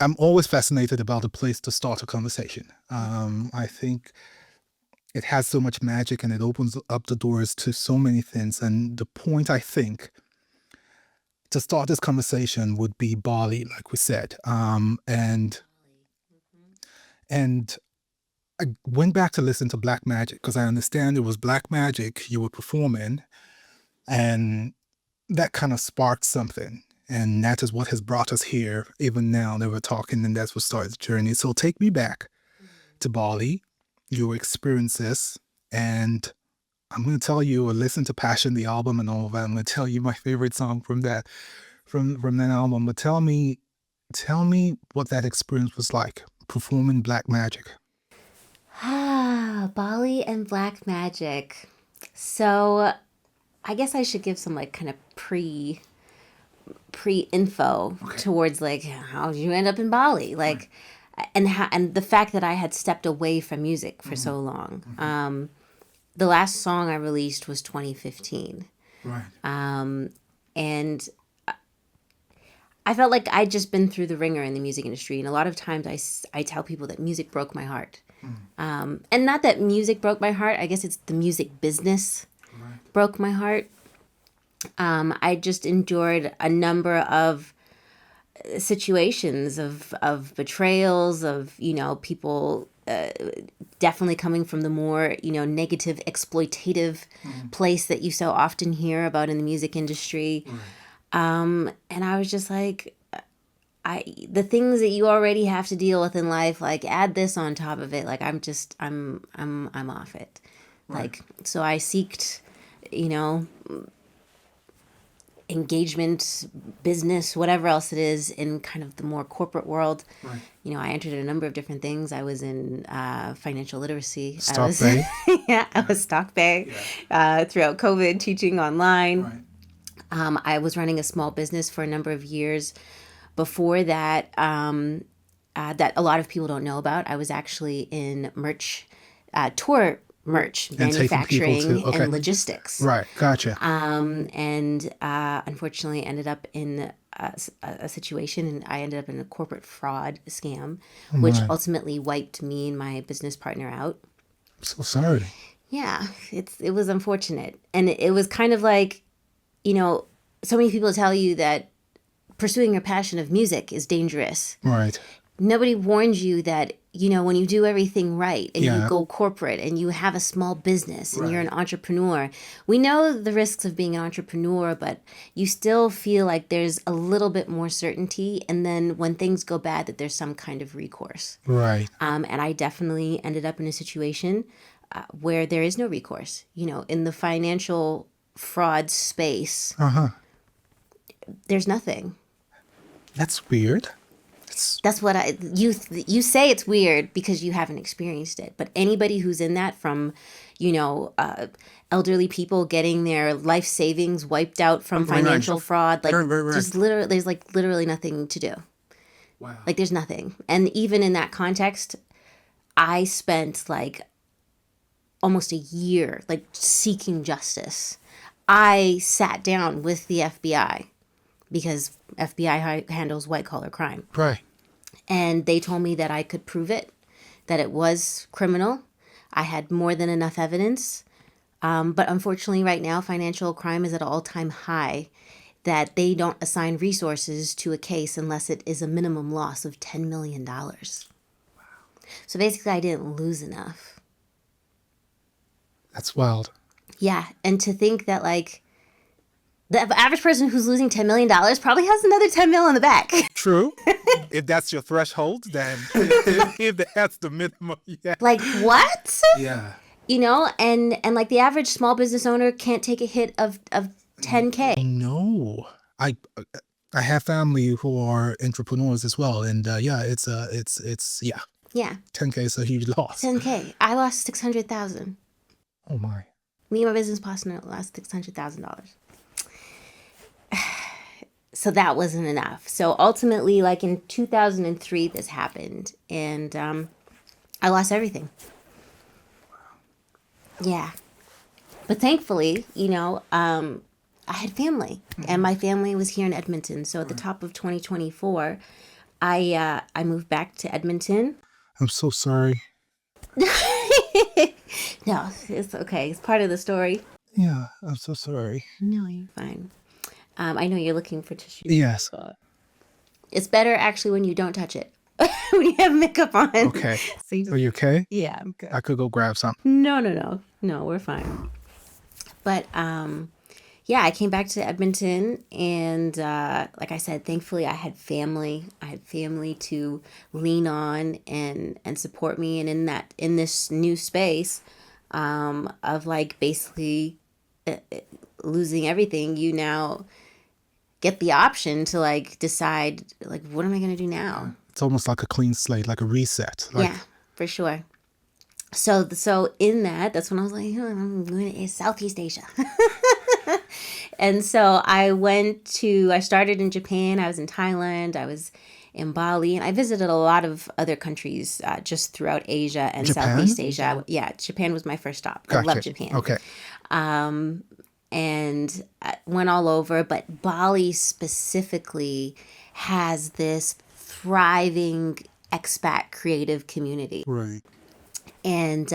I'm always fascinated about a place to start a conversation. I think it has so much magic and it opens up the doors to so many things. And the point, I think, to start this conversation would be Bali, like we said. And I went back to listen to Black Magic because I understand it was Black Magic you were performing, and that kind of sparked something. And that is what has brought us here, even now that we're talking, and that's what started the journey. So take me back to Bali, your experiences, and I'm going to tell you, or listen to Passion, the album, and all of that. I'm going to tell you my favorite song from that album. But tell me what that experience was like performing Black Magic. Ah, Bali and Black Magic. So I guess I should give some like kind of pre info Okay. towards like how did you end up in Bali, like, and the fact that I had stepped away from music for so long. The last song I released was 2015, Right. and I felt like I'd just been through the ringer in the music industry, and a lot of times I tell people that music broke my heart. And not that music broke my heart, I guess it's the music business Right. broke my heart. I just endured a number of situations of betrayals, of, people definitely coming from the more, negative, exploitative place that you so often hear about in the music industry. And I was just like, the things that you already have to deal with in life, like add this on top of it. Like I'm off it. Right. Like, so I seeked, engagement, business, whatever else it is in kind of the more corporate world. Right. I entered a number of different things. I was in financial literacy. Stock Bay. Yeah, I was Stock Bay throughout COVID, teaching online. Right. I was running a small business for a number of years. Before that, that a lot of people don't know about, I was actually in tour merch And taking people manufacturing to, okay. and logistics. Right. Gotcha. And unfortunately ended up in a situation, and I ended up in a corporate fraud scam, which Right. ultimately wiped me and my business partner out. So sorry. Yeah, it was unfortunate. And it was kind of like, so many people tell you that pursuing your passion of music is dangerous. Right. Nobody warns you that, when you do everything right and you Yeah. go corporate and you have a small business and you're an Right. entrepreneur, we know the risks of being an entrepreneur, but you still feel like there's a little bit more certainty. And then when things go bad, that there's some kind of recourse. Right. And I definitely ended up in a situation where there is no recourse. In the financial fraud space, Uh-huh. there's nothing. That's weird. That's what you say it's weird because you haven't experienced it. But anybody who's in that, from, elderly people getting their life savings wiped out from Right. financial fraud, like Right. just literally, there's like literally nothing to do. Wow. Like there's nothing. And even in that context, I spent like almost a year like seeking justice. I sat down with the FBI because FBI handles white collar crime. Right. And they told me that I could prove it, that it was criminal. I had more than enough evidence. But unfortunately, right now, financial crime is at an all-time high, that they don't assign resources to a case unless it is a minimum loss of $10 million. Wow. So basically, I didn't lose enough. That's wild. Yeah. And to think that, like, the average person who's losing $10 million probably has another 10 mil in the back. True. If that's your threshold, then if that's the minimum, yeah. Like, what? Yeah. And like the average small business owner can't take a hit of 10K. No. I have family who are entrepreneurs as well, and it's yeah. Yeah. 10K is a huge loss. 10K. I lost 600,000. Oh my. Me and my business partner lost $600,000. So that wasn't enough. So ultimately, like in 2003, this happened, and I lost everything. Yeah. But thankfully, I had family, and my family was here in Edmonton. So at the top of 2024, I moved back to Edmonton. I'm so sorry. No, it's okay. It's part of the story. Yeah, I'm so sorry. No, you're fine. I know you're looking for tissue. Yes. It's better actually when you don't touch it. When you have makeup on. Okay. So you Are you okay? yeah, I'm good. I could go grab some. No, we're fine. But yeah, I came back to Edmonton, and like I said, thankfully I had family. I had family to lean on and support me, and in this new space of like basically losing everything, you now get the option to like decide like what am I going to do now? It's almost like a clean slate, like a reset. Like, Yeah, for sure. So in that's when I was like, I'm going to Southeast Asia. And so I started in Japan, I was in Thailand, I was in Bali, and I visited a lot of other countries just throughout Asia and Japan? Southeast Asia. Yeah, Japan was my first stop. I Gotcha. love Japan. Okay. And I went all over, but Bali specifically has this thriving expat creative community. Right. And,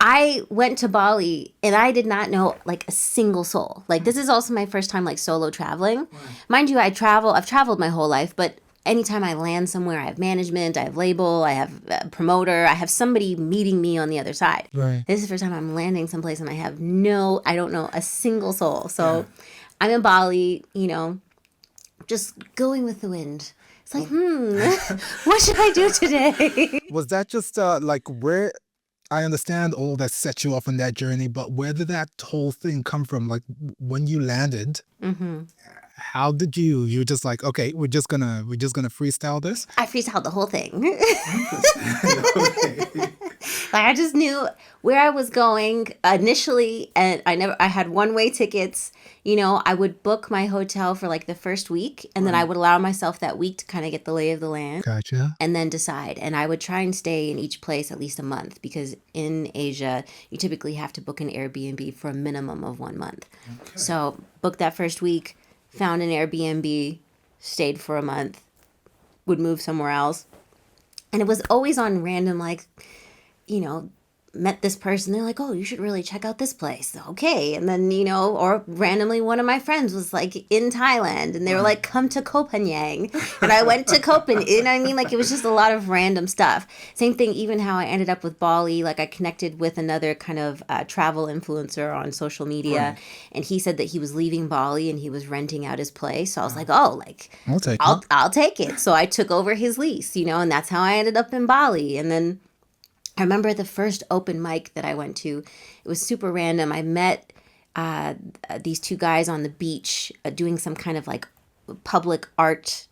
I went to Bali and I did not know like a single soul. Like, this is also my first time like solo traveling. Right. Mind you, I've traveled my whole life, but anytime I land somewhere, I have management, I have label, I have a promoter, I have somebody meeting me on the other side. Right. This is the first time I'm landing someplace and I don't know a single soul. So I'm in Bali, just going with the wind. It's like, what should I do today? Was that just like where I understand all that set you off on that journey, but where did that whole thing come from? Like when you landed, how did you just like, okay, we're just gonna freestyle this? I freestyled the whole thing. Like I just knew where I was going initially, and I had one-way tickets. I would book my hotel for like the first week, and then I would allow myself that week to kind of get the lay of the land. Gotcha. And then decide. And I would try and stay in each place at least a month, because in Asia, you typically have to book an Airbnb for a minimum of 1 month. Okay. So booked that first week, found an Airbnb, stayed for a month, would move somewhere else. And it was always on random, like, met this person. They're like, oh, you should really check out this place. Okay. And then, or randomly one of my friends was like in Thailand and they were like, come to Copenhagen. And I went to Copenhagen. You know what I mean? Like it was just a lot of random stuff. Same thing, even how I ended up with Bali. Like I connected with another kind of travel influencer on social media. Right. And he said that he was leaving Bali and he was renting out his place. So I was like, oh, like, I'll take it. So I took over his lease, and that's how I ended up in Bali. And then I remember the first open mic that I went to. It was super random. I met these two guys on the beach doing some kind of like public art.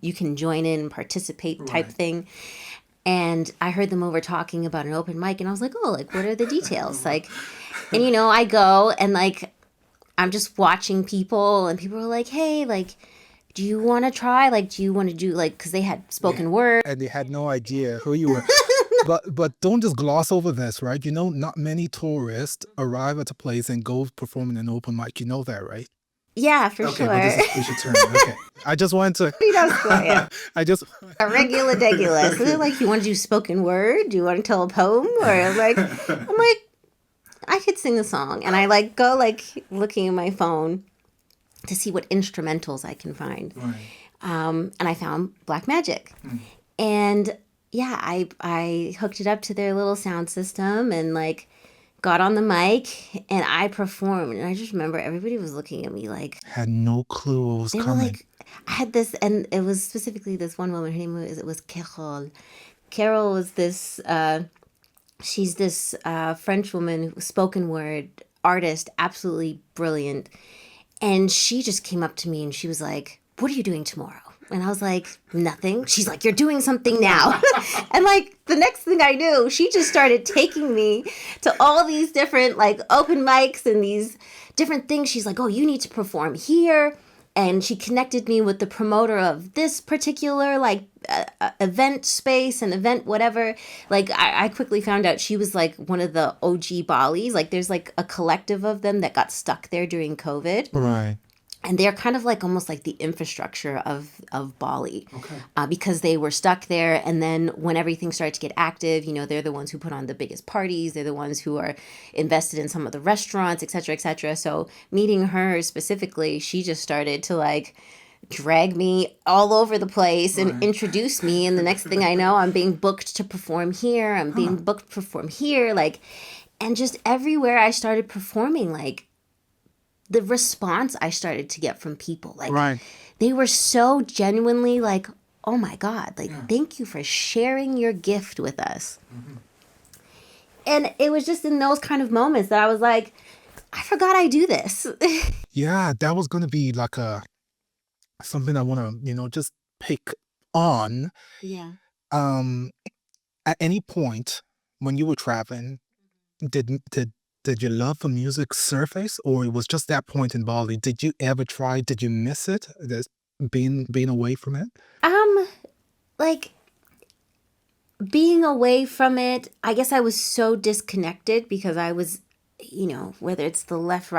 You can join in and participate type thing. And I heard them over talking about an open mic. And I was like, oh, like, what are the details? Like, and I go and like, I'm just watching people and people are like, hey, like, do you want to try? Like, do you want to do like, because they had spoken word. And they had no idea who you were. But don't just gloss over this, right? Not many tourists arrive at a place and go perform in an open mic. You know that, right? Yeah, for sure. Okay, but this is Kreesha Turner. Okay. I just wanted to... I just... A regular degular. So they're like, you want to do spoken word? Do you want to tell a poem? Or I'm like, I could sing a song. And I like go like looking at my phone to see what instrumentals I can find. Right. And I found Black Magic. And yeah, I hooked it up to their little sound system and like got on the mic and I performed. And I just remember everybody was looking at me like... Had no clue what was coming. Like, I had this, and it was specifically this one woman, her name was Carol. Carol was this, she's this French woman, spoken word artist, absolutely brilliant. And she just came up to me and she was like, what are you doing tomorrow? And I was like, nothing. She's like, you're doing something now. And like the next thing I knew, she just started taking me to all these different like open mics and these different things. She's like, oh, you need to perform here. And she connected me with the promoter of this particular like event space and event whatever. Like I quickly found out she was like one of the OG Balis. Like there's like a collective of them that got stuck there during COVID. Right. and they're kind of like almost like the infrastructure of Bali, Okay. because they were stuck there. And then when everything started to get active, they're the ones who put on the biggest parties. They're the ones who are invested in some of the restaurants, et cetera, et cetera. So meeting her specifically, she just started to like drag me all over the place and Right. introduce me. And the next thing I know, I'm being booked to perform here. I'm being Huh. booked to perform here. Like, and just everywhere I started performing, like, the response I started to get from people, like, Right. they were so genuinely like, oh my God, like, Yeah. thank you for sharing your gift with us. And it was just in those kind of moments that I was like, I forgot I do this. Yeah, that was gonna be like something I wanna, just pick on. Yeah. Um, at any point when you were traveling, did did did your love for music surface, or it was just that point in Bali? Did you ever try? Did you miss it? Being away from it? Um, like, being away from it, I guess I was so disconnected because I was, whether it's the left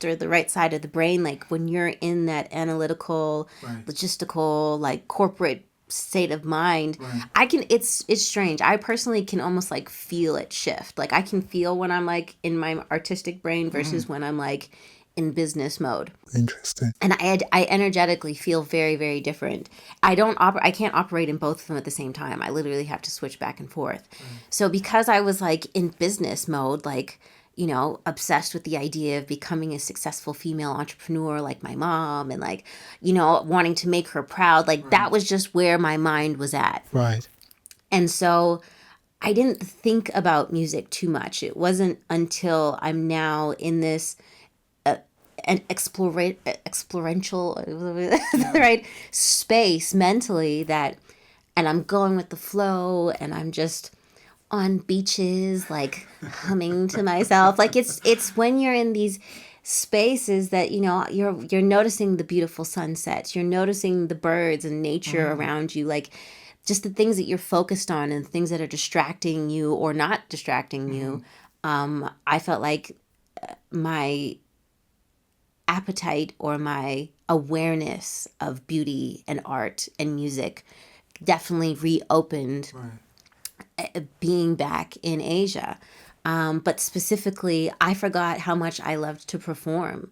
or the right side of the brain, like when you're in that analytical, Right. logistical, like corporate state of mind, Right. I can it's strange. I personally can almost like feel it shift. Like I can feel when I'm like in my artistic brain versus when I'm like in business mode. Interesting. And I energetically feel very, very different. I can't operate in both of them at the same time. I literally have to switch back and forth. So because I was like in business mode, like, obsessed with the idea of becoming a successful female entrepreneur like my mom, and like, wanting to make her proud, like that was just where my mind was at. Right. And so I didn't think about music too much. It wasn't until I'm now in this an experiential right space mentally, and I'm going with the flow, and I'm just on beaches like humming to myself. Like it's when you're in these spaces that you're noticing the beautiful sunsets, you're noticing the birds and nature around you, like just the things that you're focused on and things that are distracting you or not distracting you. I felt like my appetite or my awareness of beauty and art and music definitely reopened being back in Asia. But specifically, I forgot how much I loved to perform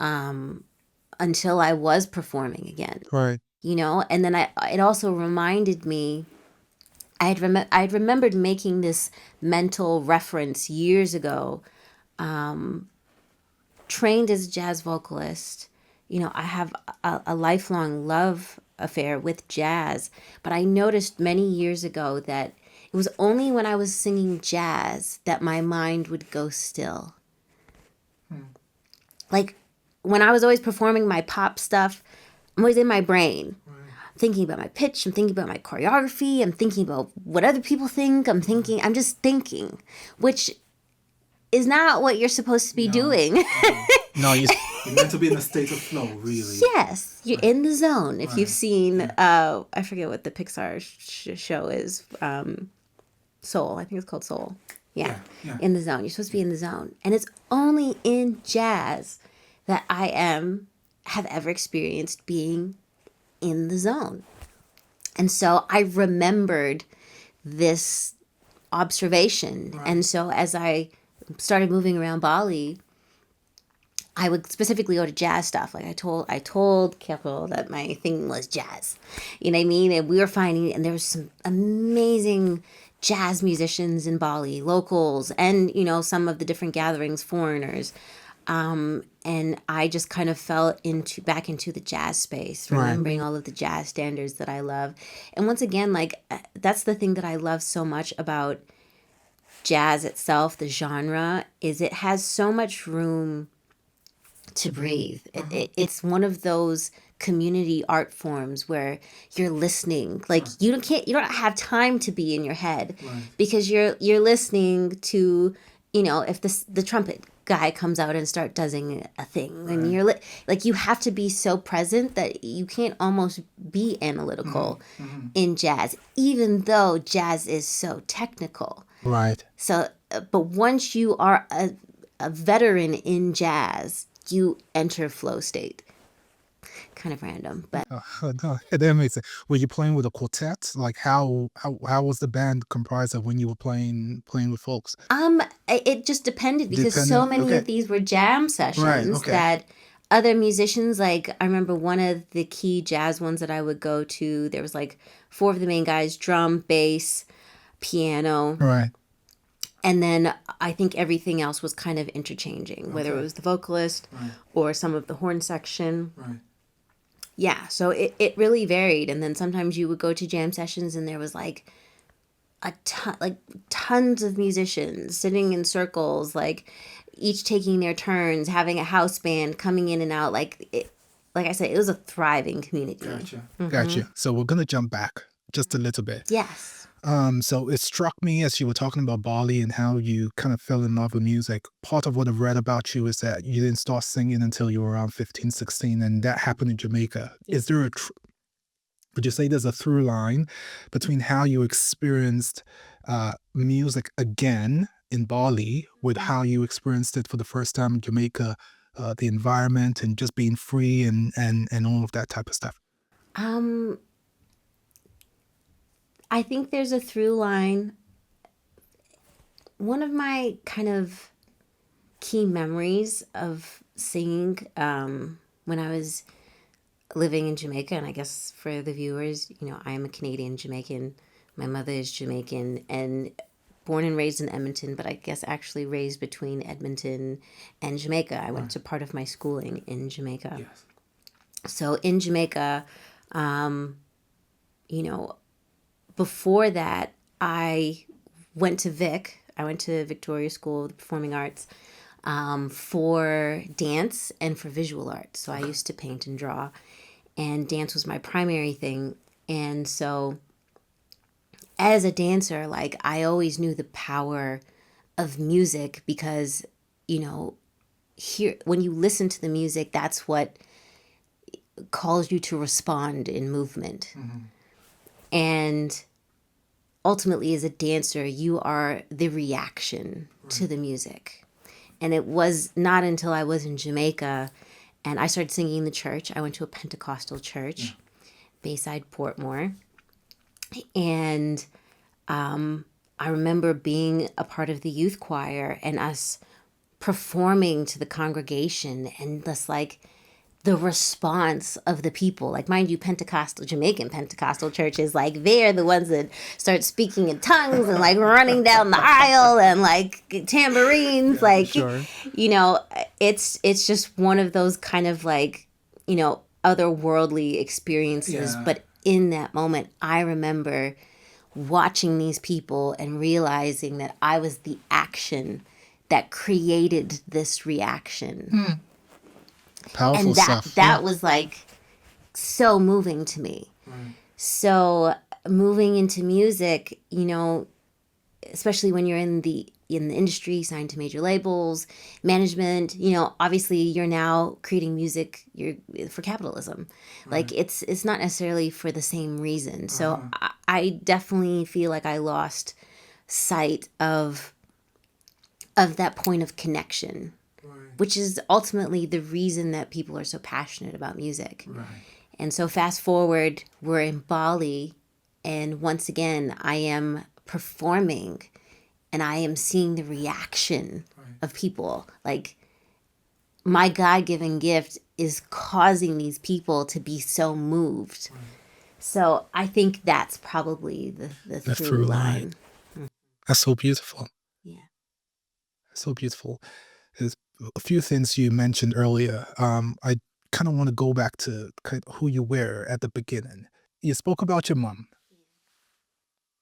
until I was performing again. Right. And then it also reminded me. I'd remembered making this mental reference years ago. Trained as a jazz vocalist, I have a lifelong love affair with jazz, but I noticed many years ago that it was only when I was singing jazz that my mind would go still. Like when I was always performing my pop stuff, I'm always in my brain. Thinking about my pitch, I'm thinking about my choreography, I'm thinking about what other people think, I'm just thinking, which is not what you're supposed to be doing. No, you're meant to be in a state of flow, really. Yes, you're in the zone. If you've seen, I forget what the Pixar show is, Soul. I think it's called Soul. Yeah, Yeah. in the zone. You're supposed to be in the zone, and it's only in jazz that have ever experienced being in the zone. And so I remembered this observation, and so as I started moving around Bali, I would specifically go to jazz stuff. Like I told Keiko that my thing was jazz. You know what I mean? And we were finding, and there was some amazing jazz musicians in Bali, locals, and some of the different gatherings, foreigners. And I just kind of fell back into the jazz space, remembering all of the jazz standards that I love. And once again, like that's the thing that I love so much about jazz itself, the genre, is it has so much room to breathe. It's one of those community art forms where you're listening. Like you don't have time to be in your head because you're listening to, if the trumpet guy comes out and start doing a thing, and you're like you have to be so present that you can't almost be analytical in jazz, even though jazz is so technical. Right. So, but once you are a veteran in jazz, you enter flow state. kind of random, but No, that makes sense. Were you playing with a quartet? Like how was the band comprised of when you were playing with folks? it just depended because so Dependent. many Okay. of these were jam Right. sessions Okay. that other musicians, like I remember one of the key jazz ones that I would go to, there was like four of the main guys: drum, bass, piano, Right. and then I think everything else was kind of interchanging, whether it Okay. was the vocalist Right. or some of the horn section. Right. Yeah, so it really varied. And then sometimes you would go to jam sessions and there was like a ton, like tons of musicians sitting in circles, like each taking their turns, having a house band coming in and out. Like I said, it was a thriving community. Gotcha. Gotcha. So we're gonna jump back just a little bit. Yes. So it struck me as you were talking about Bali and how you kind of fell in love with music. Part of what I've read about you is that you didn't start singing until you were around 15, 16, and that happened in Jamaica. Is there would you say there's a through line between how you experienced music again in Bali with how you experienced it for the first time in Jamaica, the environment and just being free and all of that type of stuff? Um, I think there's a through line. One of my kind of key memories of singing when I was living in Jamaica, and I guess for the viewers, I am a Canadian Jamaican. My mother is Jamaican and born and raised in Edmonton, but I guess actually raised between Edmonton and Jamaica. I went to part of my schooling in Jamaica. Yes. So in Jamaica, um, you know, before that, I went to Vic. I went to Victoria School of the Performing Arts for dance and for visual arts. So I used to paint and draw, and dance was my primary thing. And so as a dancer, like I always knew the power of music because, here when you listen to the music, that's what calls you to respond in movement. And ultimately, as a dancer, you are the reaction to the music. And it was not until I was in Jamaica and I started singing in the church. I went to a Pentecostal church, Bayside Portmore. And I remember being a part of the youth choir and us performing to the congregation and just like the response of the people. Like, mind you, Jamaican Pentecostal churches, like they're the ones that start speaking in tongues and like running down the aisle and like tambourines. Sure. It's just one of those kind of like, otherworldly experiences. Yeah. But in that moment, I remember watching these people and realizing that I was the action that created this reaction. Powerful And that stuff. that was like so moving to me. So moving into music, especially when you're in the industry, signed to major labels, management, obviously you're now creating music for capitalism. Like it's not necessarily for the same reason. So I definitely feel like I lost sight of that point of connection, which is ultimately the reason that people are so passionate about music. And so fast forward, we're in Bali, and once again, I am performing and I am seeing the reaction of people. Like, my God-given gift is causing these people to be so moved. So I think that's probably the The through through line. line. That's so beautiful. Yeah. So beautiful. There's a few things you mentioned earlier. I kind of want to go back to who you were at the beginning. You spoke about your mom.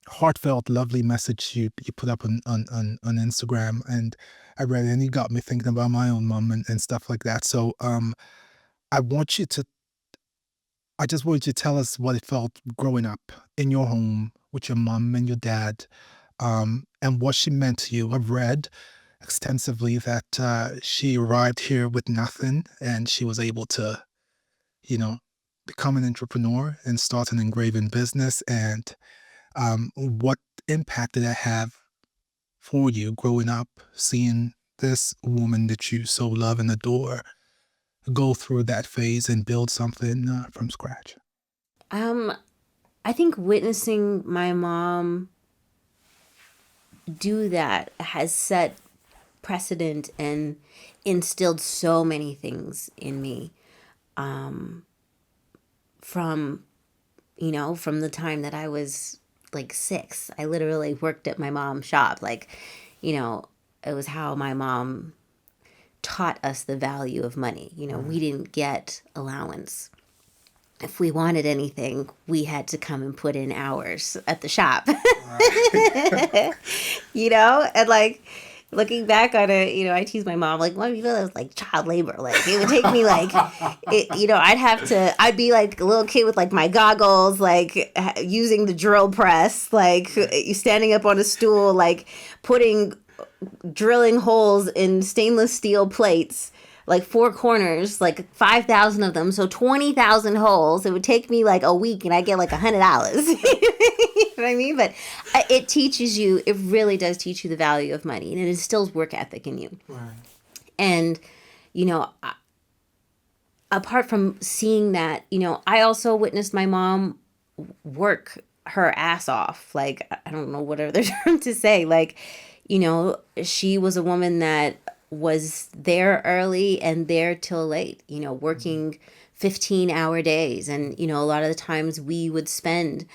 Heartfelt, lovely message you put up on Instagram, and I read it, and you got me thinking about my own mom and stuff like that. So I want you to, I just want you to tell us what it felt growing up in your home with your mom and your dad, and what she meant to you. I've read extensively that she arrived here with nothing, and she was able to, you know, become an entrepreneur and start an engraving business. And what impact did that have for you growing up, seeing this woman that you so love and adore go through that phase and build something from scratch? Um, I think witnessing my mom do that has set precedent and instilled so many things in me, from from the time that I was like 6. I literally worked at my mom's shop. Like, you know, it was how my mom taught us the value of money. We didn't get allowance. If we wanted anything, we had to come and put in hours at the shop. And like looking back on it, I tease my mom like, "Well, that was like child labor. Like it would take me like, I'd be like a little kid with like my goggles, like using the drill press, like standing up on a stool, like drilling holes in stainless steel plates, like 4 corners, like 5,000 of them, so 20,000 holes. It would take me like a week, and I get like $100. You know what I mean? But it teaches you. It really does teach you the value of money, and it instills work ethic in you. Right. And you know, apart from seeing that, I also witnessed my mom work her ass off. Like, I don't know what other term to say. Like, she was a woman that was there early and there till late, working 15-hour days. And, a lot of the times we would spend,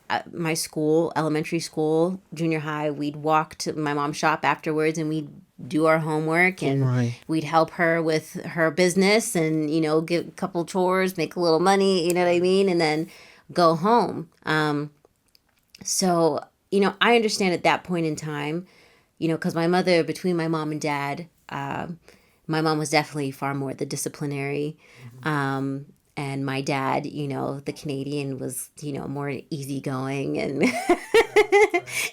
at my school, elementary school, junior high, we'd walk to my mom's shop afterwards and we'd do our homework, and Right. we'd help her with her business and, get a couple chores, make a little money, you know what I mean? And then go home. So, I understand at that point in time, because my mother, between my mom and dad, my mom was definitely far more the disciplinary. And my dad, the Canadian, was, more easygoing and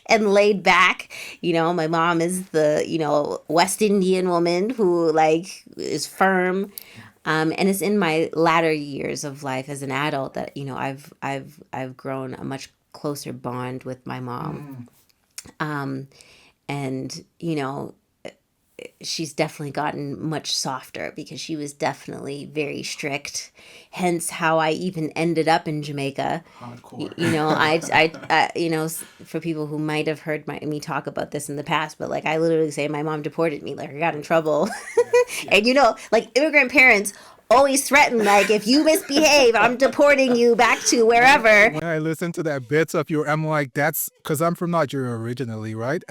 and laid back. My mom is the, West Indian woman who like is firm. And it's in my latter years of life as an adult that, I've grown a much closer bond with my mom. And, she's definitely gotten much softer because she was definitely very strict. Hence how I even ended up in Jamaica. Hardcore. For people who might have heard me talk about this in the past, but like I literally say my mom deported me, like I got in trouble. And like immigrant parents always threaten, like if you misbehave, I'm deporting you back to wherever. When I listen to that bits of your, I'm like, that's because I'm from Nigeria originally, right?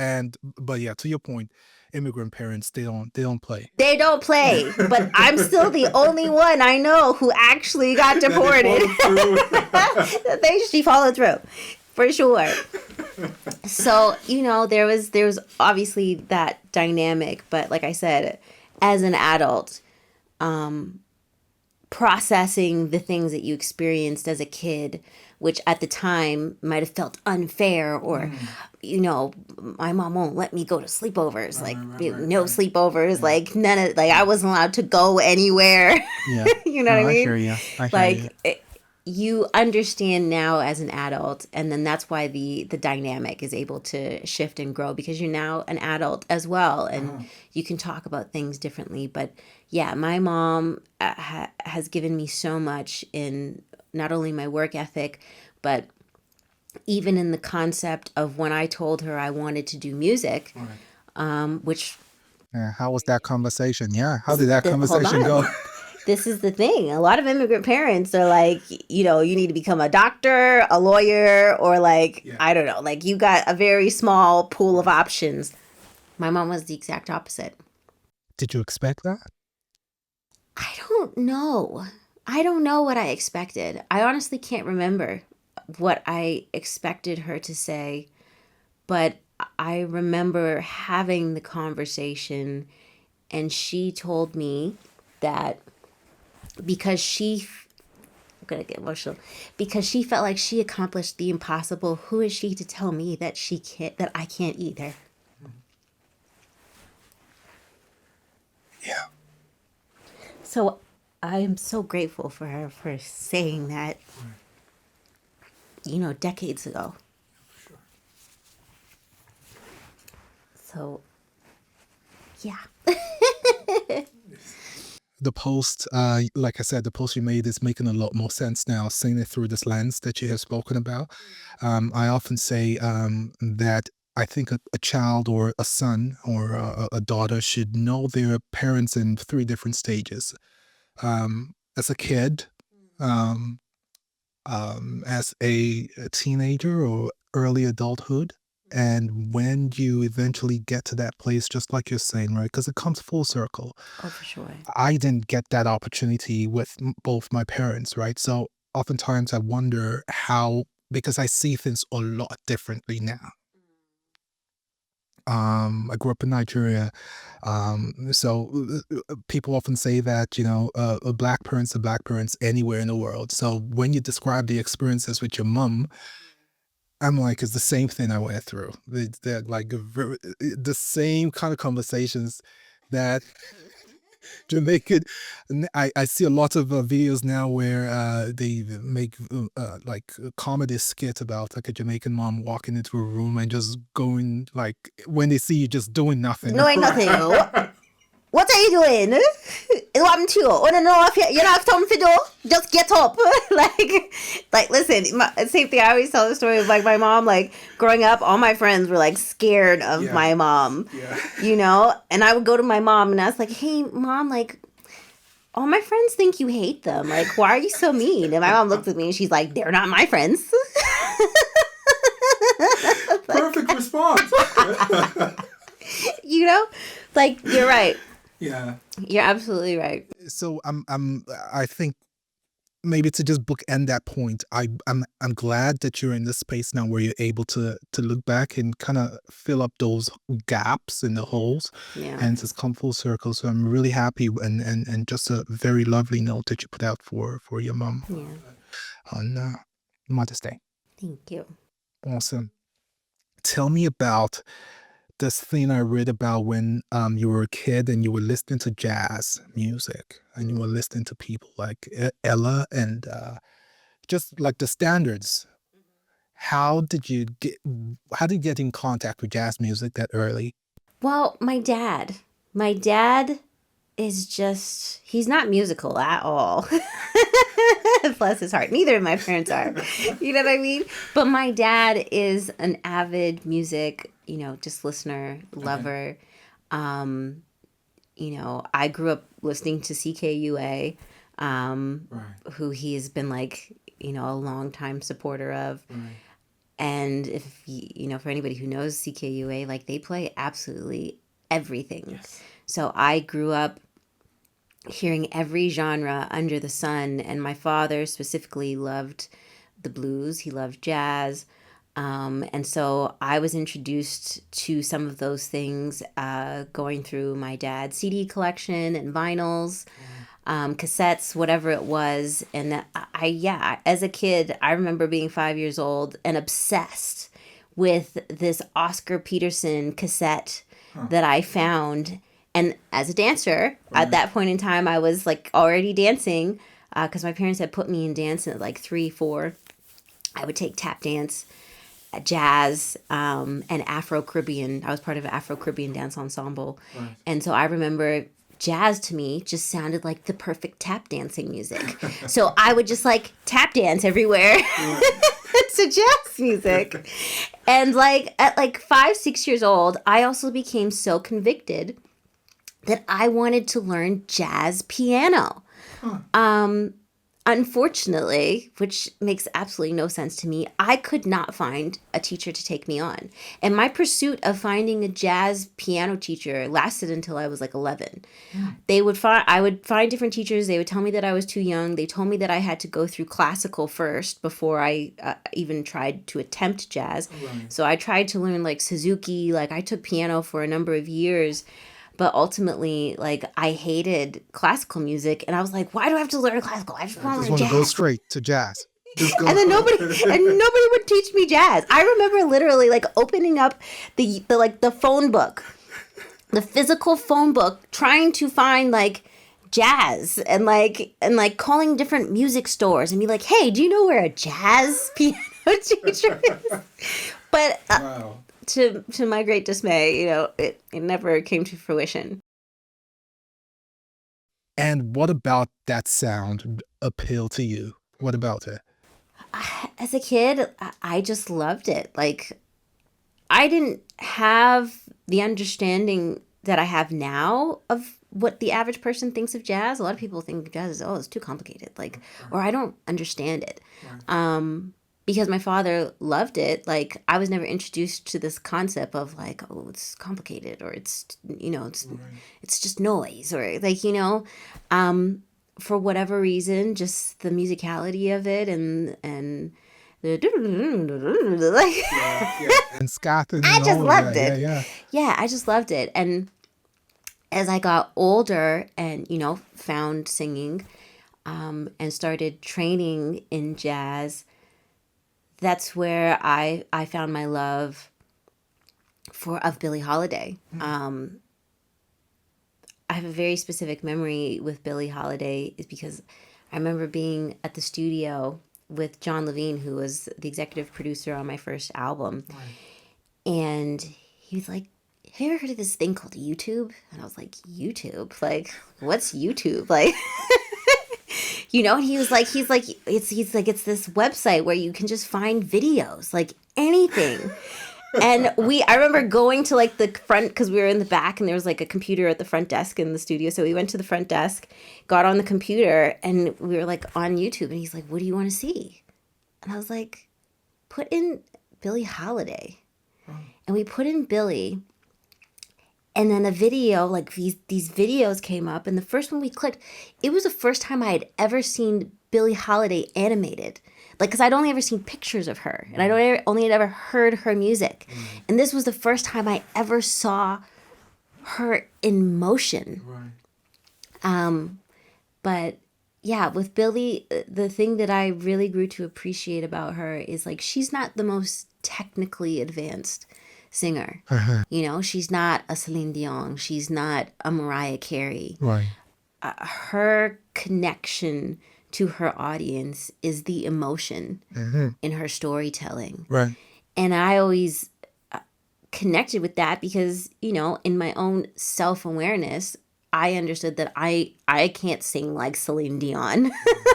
But yeah, to your point, immigrant parents, they don't play. They don't play, but I'm still the only one I know who actually got deported. She followed through, for sure. So there was obviously that dynamic, but like I said, as an adult, processing the things that you experienced as a kid, which at the time might have felt unfair, or my mom won't let me go to sleepovers, no sleepovers, like none of, like I wasn't allowed to go anywhere. Yeah. You know what I mean? hear you. I hear Like you understand now as an adult, and then that's why the dynamic is able to shift and grow, because you're now an adult as well, and you can talk about things differently. But yeah, my mom has given me so much in not only my work ethic, but even in the concept of when I told her I wanted to do music, which Yeah, how was that conversation? Yeah, how did that hold conversation on. go? This is the thing. A lot of immigrant parents are like, you need to become a doctor, a lawyer, or like, I don't know, like you got a very small pool of options. My mom was the exact opposite. Did you expect that? I don't know. I don't know what I expected. I honestly can't remember what I expected her to say, but I remember having the conversation, and she told me that because I'm gonna get emotional, because she felt like she accomplished the impossible. Who is she to tell me that I can't either? Yeah. So I am so grateful for her for saying that, decades ago. So, yeah. the post, like I said, the post you made is making a lot more sense now, seeing it through this lens that you have spoken about. I often say that I think a child or a son or a daughter should know their parents in three different stages. As a kid, um, as a teenager or early adulthood. And when you eventually get to that place, just like you're saying, right? Because it comes full circle. Oh, for sure. I didn't get that opportunity with both my parents, right? So oftentimes I wonder how, because I see things a lot differently now. I grew up in Nigeria, so people often say that black parents are black parents anywhere in the world. So when you describe the experiences with your mom, I'm like, it's the same thing I went through. They're like the same kind of conversations that Jamaican. I see a lot of videos now where they make like a comedy skit about like a Jamaican mom walking into a room and just going like when they see you just doing nothing. No, ain't nothing. What are you doing? What happened to you? Oh, no, no, if you don't have something to do, just get up. like, listen, same thing. I always tell the story of like my mom, like growing up, all my friends were like scared of my mom, and I would go to my mom and I was like, hey, mom, like, all my friends think you hate them. Like, why are you so mean? And my mom looked at me and she's like, they're not my friends. Perfect response. Like, you're right. Yeah. You're absolutely right. So I think maybe to just bookend that point, I'm glad that you're in this space now where you're able to look back and kind of fill up those gaps in the holes, and just come full circle. So I'm really happy, and just a very lovely note that you put out for your mom on Mother's Day. Thank you. Awesome. Tell me about this thing I read about when you were a kid and you were listening to jazz music and you were listening to people like Ella and just like the standards. How did you get in contact with jazz music that early? Well, my dad is he's not musical at all. Bless his heart. Neither of my parents are. You know what I mean? But my dad is an avid music, just listener, lover. I grew up listening to CKUA, who he has been like, a long time supporter of. Right. And if for anybody who knows CKUA, like they play absolutely everything. Yes. So I grew up hearing every genre under the sun, and my father specifically loved the blues. He loved jazz. And so I was introduced to some of those things going through my dad's CD collection and vinyls, cassettes, whatever it was. And as a kid, I remember being 5 years old and obsessed with this Oscar Peterson cassette that I found. And as a dancer, at that point in time, I was like already dancing because my parents had put me in dance at like 3, 4. I would take tap dance, jazz, and Afro-Caribbean. I was part of an Afro-Caribbean dance ensemble. Right. And so I remember jazz to me just sounded like the perfect tap dancing music. So I would just like tap dance everywhere to jazz music. And like at like 5, 6 years old, I also became so convicted that I wanted to learn jazz piano. Unfortunately, which makes absolutely no sense to me, I could not find a teacher to take me on. And my pursuit of finding a jazz piano teacher lasted until I was like 11. I would find different teachers. They would tell me that I was too young. They told me that I had to go through classical first before I even tried to attempt jazz. Right. So I tried to learn like Suzuki. Like I took piano for a number of years. But ultimately, like, I hated classical music, and I was like, "Why do I have to learn classical? I just want to learn jazz." Go straight to jazz. And then nobody would teach me jazz. I remember literally like opening up the phone book, the physical phone book, trying to find like jazz and calling different music stores and be like, "Hey, do you know where a jazz piano teacher is?" But wow. To my great dismay, it never came to fruition. And what about that sound appealed to you? What about it? As a kid, I just loved it. Like, I didn't have the understanding that I have now of what the average person thinks of jazz. A lot of people think jazz is, oh, it's too complicated, like, or I don't understand it. Because my father loved it, like, I was never introduced to this concept of like, oh, it's complicated, or it's, it's just noise, or like, for whatever reason, just the musicality of it, and the like, And Scott and I just all of loved that. Yeah, it. yeah. Yeah, I just loved it. And as I got older and, found singing, and started training in jazz, that's where I found my love of Billie Holiday. I have a very specific memory with Billie Holiday is because I remember being at the studio with John Levine, who was the executive producer on my first album. And he was like, have you ever heard of this thing called YouTube? And I was like, YouTube? Like, what's YouTube? Like, and he's like, it's this website where you can just find videos, like anything. And I remember going to like the front, because we were in the back and there was like a computer at the front desk in the studio. So we went to the front desk, got on the computer, and we were like on YouTube. And he's like, what do you want to see? And I was like, put in Billie Holiday. And we put in Billie, and then a video, like these videos came up, and the first one we clicked, it was the first time I had ever seen Billie Holiday animated. Like, because I'd only ever seen pictures of her, and only had ever heard her music. And this was the first time I ever saw her in motion. But yeah, with Billie, the thing that I really grew to appreciate about her is like, she's not the most technically advanced singer. She's not a Celine Dion. She's not a Mariah Carey. Right. Her connection to her audience is the emotion in her storytelling. Right. And I always connected with that because, in my own self-awareness, I understood that I can't sing like Celine Dion.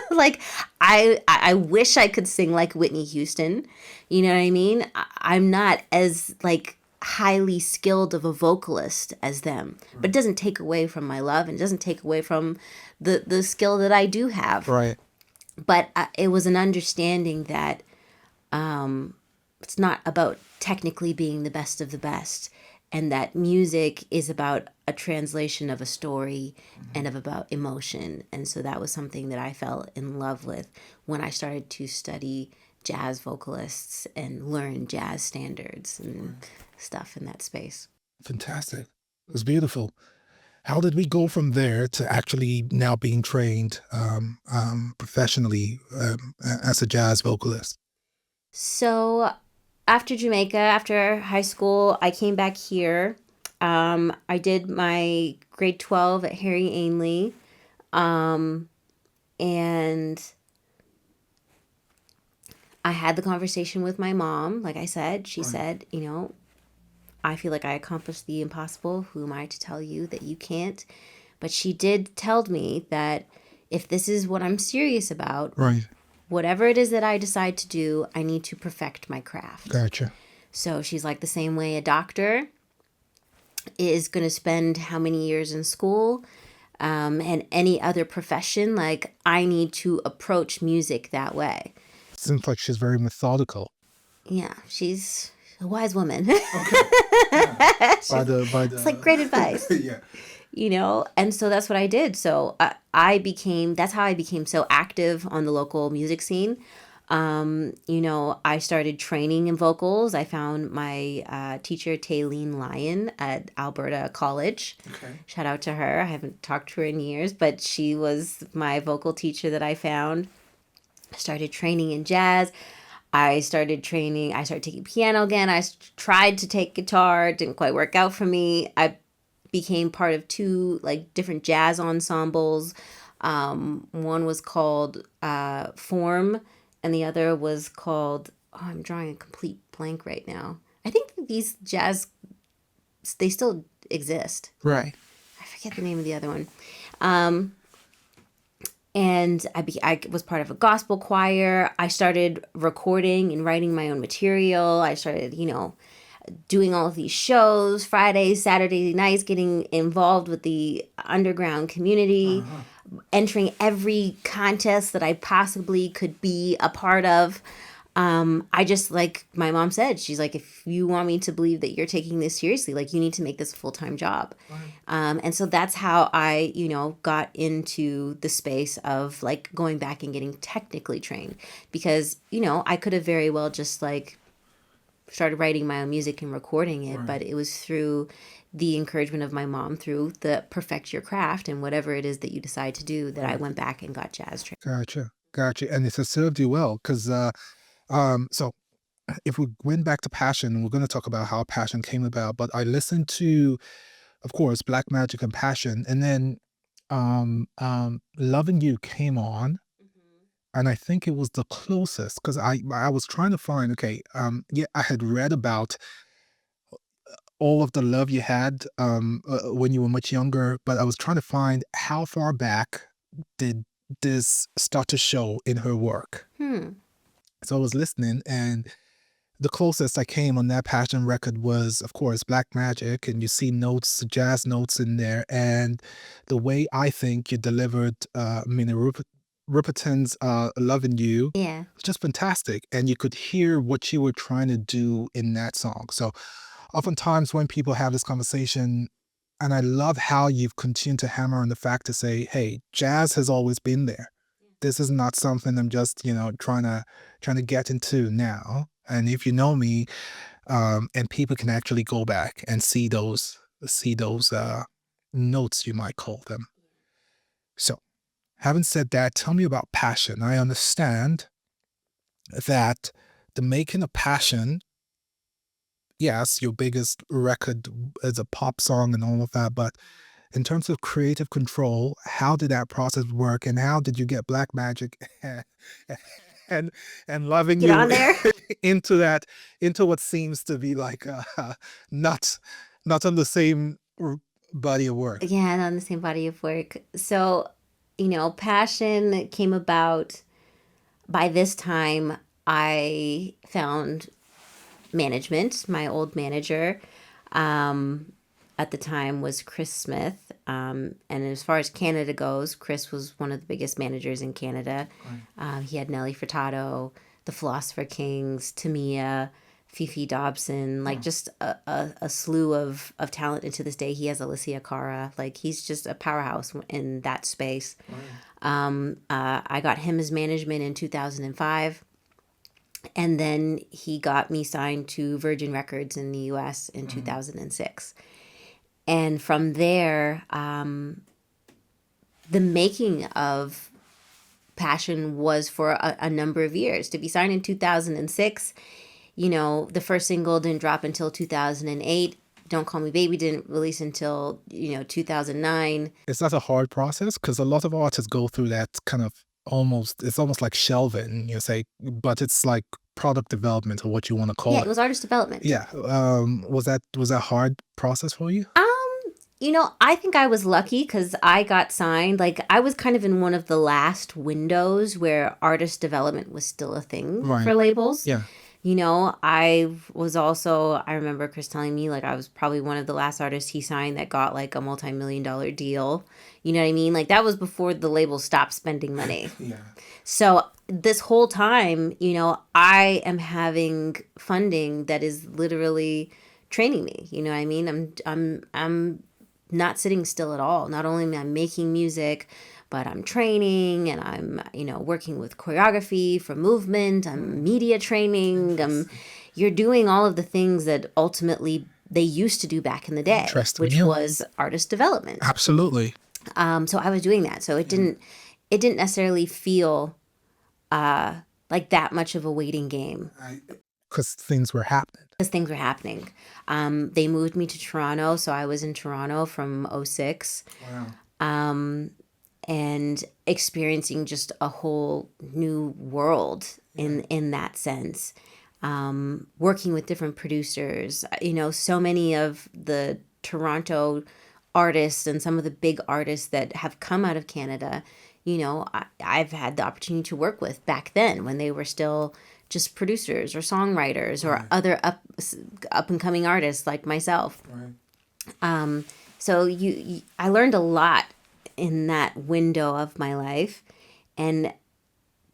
Like, I wish I could sing like Whitney Houston. You know what I mean? I'm not as like highly skilled of a vocalist as them, but it doesn't take away from my love, and it doesn't take away from the skill that I do have. Right. But it was an understanding that it's not about technically being the best of the best, and that music is about a translation of a story and about emotion. And so that was something that I fell in love with when I started to study jazz vocalists and learn jazz standards and stuff in that space. Fantastic. It was beautiful. How did we go from there to actually now being trained professionally as a jazz vocalist? So after Jamaica, after high school, I came back here. I did my grade 12 at Harry Ainley. And I had the conversation with my mom. Like I said, she said, I feel like I accomplished the impossible. Who am I to tell you that you can't? But she did tell me that if this is what I'm serious about, Right. whatever it is that I decide to do, I need to perfect my craft. Gotcha. So she's like, the same way a doctor is going to spend how many years in school, and any other profession, like, I need to approach music that way. Seems like she's very methodical. Yeah, she's a wise woman. Okay. Yeah. It's like great advice. Yeah. And so that's what I did. So that's how I became so active on the local music scene. I started training in vocals. I found my teacher, Taylene Lyon, at Alberta College. Okay. Shout out to her. I haven't talked to her in years, but she was my vocal teacher that I found. I started training in jazz. I started taking piano again. I tried to take guitar. It didn't quite work out for me. I became part of two like different jazz ensembles. One was called Form, and the other was called, I'm drawing a complete blank right now. I think that these jazz, they still exist. Right. I forget the name of the other one. And I was part of a gospel choir. I started recording and writing my own material. I started, doing all of these shows, Fridays, Saturday nights, getting involved with the underground community, entering every contest that I possibly could be a part of. I just, like my mom said, she's like, if you want me to believe that you're taking this seriously, like, you need to make this a full-time job. And so that's how I, got into the space of like going back and getting technically trained, because, I could have very well just like started writing my own music and recording it, but it was through the encouragement of my mom, through the perfect your craft and whatever it is that you decide to do, that I went back and got jazz trained. Gotcha. Gotcha. And it's served you well because, so if we went back to passion, we're going to talk about how passion came about. But I listened to, of course, Black Magic and Passion, and then Loving You came on, and I think it was the closest because I was trying to find, okay, yeah, I had read about all of the love you had when you were much younger, but I was trying to find how far back did this start to show in her work. So I was listening, and the closest I came on that Passion record was, of course, Black Magic, and you see notes, jazz notes in there, and the way I think you delivered Minnie Riperton's "Loving You" Yeah. was just fantastic, and you could hear what you were trying to do in that song. So, oftentimes when people have this conversation, and I love how you've continued to hammer on the fact to say, "Hey, jazz has always been there. This is not something I'm just trying to get into now." And if you know me, and people can actually go back and see those notes, you might call them. So, having said that, tell me about Passion. I understand that the making of Passion, yes, your biggest record is a pop song and all of that, but in terms of creative control, how did that process work, and how did you get Black Magic and Loving Get You on there. into what seems to be like not not on the same body of work? Yeah, and on the same body of work. So, passion came about. By this time, I found management. My old manager at the time was Chris Smith. And as far as Canada goes, Chris was one of the biggest managers in Canada. He had Nelly Furtado, the Philosopher Kings, Tamia, Fifi Dobson, like just a slew of talent. And to this day, he has Alicia Cara. Like, he's just a powerhouse in that space. I got him as management in 2005. And then he got me signed to Virgin Records in the US in 2006. And from there, the making of Passion was for a number of years. To be signed in 2006, the first single didn't drop until 2008. Don't Call Me Baby didn't release until, 2009. Is that a hard process? Because a lot of artists go through that kind of it's almost like shelving, you say, but it's like product development or what you want to Yeah, call it it. was artist development. Yeah. Was that a hard process for you? I think I was lucky because I got signed. Like, I was kind of in one of the last windows where artist development was still a thing for Right. labels. Yeah. I remember Chris telling me, like, I was probably one of the last artists he signed that got like a multi-million-dollar deal. You know what I mean? Like, that was before the label stopped spending money. Yeah. So this whole time, I am having funding that is literally training me. You know what I mean? I'm not sitting still at all. Not only am I making music, but I'm training, and I'm, working with choreography for movement. I'm media training. You're doing all of the things that ultimately they used to do back in the day, Interesting. which Yeah. was artist development. Absolutely. So I was doing that. So it didn't necessarily feel like that much of a waiting game, Because things were happening. because things were happening. They moved me to Toronto, so I was in Toronto from '06. Wow. And experiencing just a whole new world in that sense. Working with different producers, so many of the Toronto artists and some of the big artists that have come out of Canada, I've had the opportunity to work with back then when they were still just producers or songwriters or other up and coming artists like myself. So I learned a lot in that window of my life. And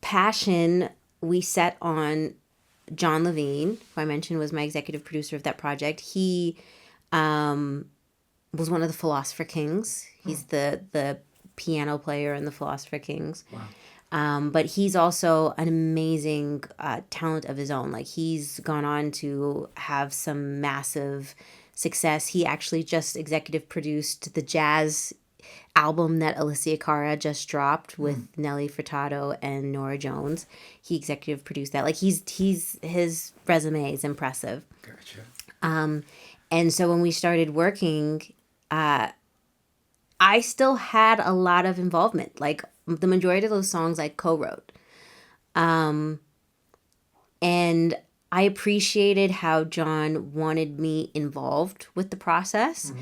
Passion, we set on John Levine, who I mentioned was my executive producer of that project. He was one of the Philosopher Kings. He's the piano player in the Philosopher Kings. But he's also an amazing talent of his own. Like, he's gone on to have some massive success. He actually just executive produced the jazz album that Alicia Cara just dropped with Nelly Furtado and Nora Jones. He executive produced that. Like, his resume is impressive. Gotcha. And so when we started working, I still had a lot of involvement. Like, the majority of those songs I co-wrote. And I appreciated how John wanted me involved with the process.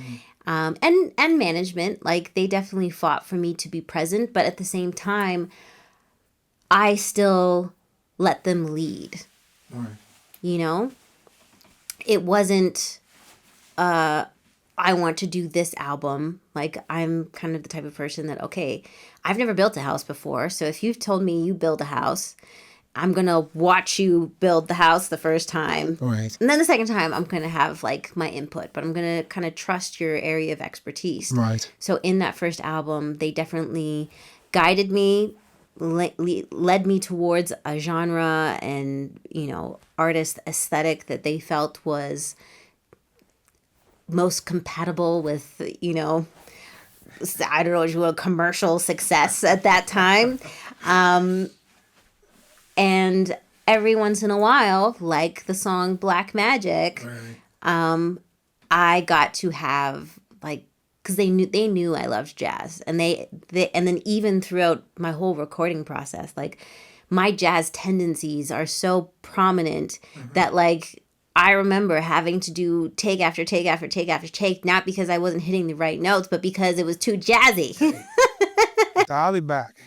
And management. Like, they definitely fought for me to be present, but at the same time, I still let them lead. All right. You know? It wasn't I want to do this album. Like, I'm kind of the type of person that, okay, I've never built a house before. So if you've told me you build a house, I'm going to watch you build the house the first time. Right. And then the second time, I'm going to have, like, my input. But I'm going to kind of trust your area of expertise. Right. So in that first album, they definitely guided me, led me towards a genre and, artist aesthetic that they felt was most compatible with, I don't know what you want, commercial success at that time. And every once in a while, like the song Black Magic, I got to have, like, because they knew I loved jazz, and they and then even throughout my whole recording process, like, my jazz tendencies are so prominent that, like, I remember having to do take after take after take after take, not because I wasn't hitting the right notes, but because it was too jazzy. I'll be back.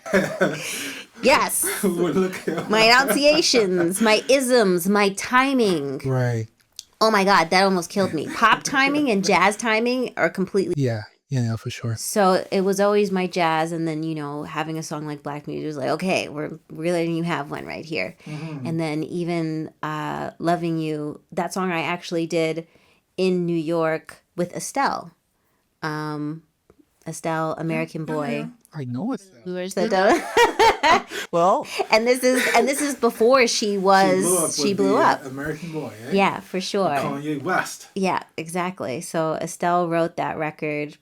Yes. My enunciations, my isms, my timing. Right. Oh my God, that almost killed me. Pop timing and jazz timing are completely... Yeah, for sure. So it was always my jazz, and then, having a song like Black Music was like, okay, we're letting you have one right here. And then even Loving You, that song I actually did in New York with Estelle. Estelle, American Boy. I know it. Well, and this is before she blew up. American Boy, eh? Yeah, for sure. Kanye West. Yeah, exactly. So Estelle wrote that record,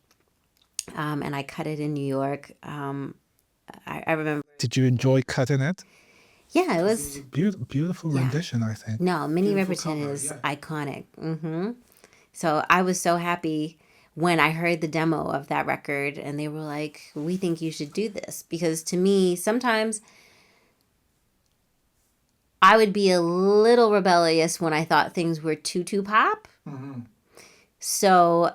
and I cut it in New York. I remember. Did you enjoy cutting it? Yeah, it was beautiful rendition, I think. No, Minnie Riperton is iconic. So I was so happy when I heard the demo of that record, and they were like, we think you should do this. Because to me, sometimes I would be a little rebellious when I thought things were too pop. So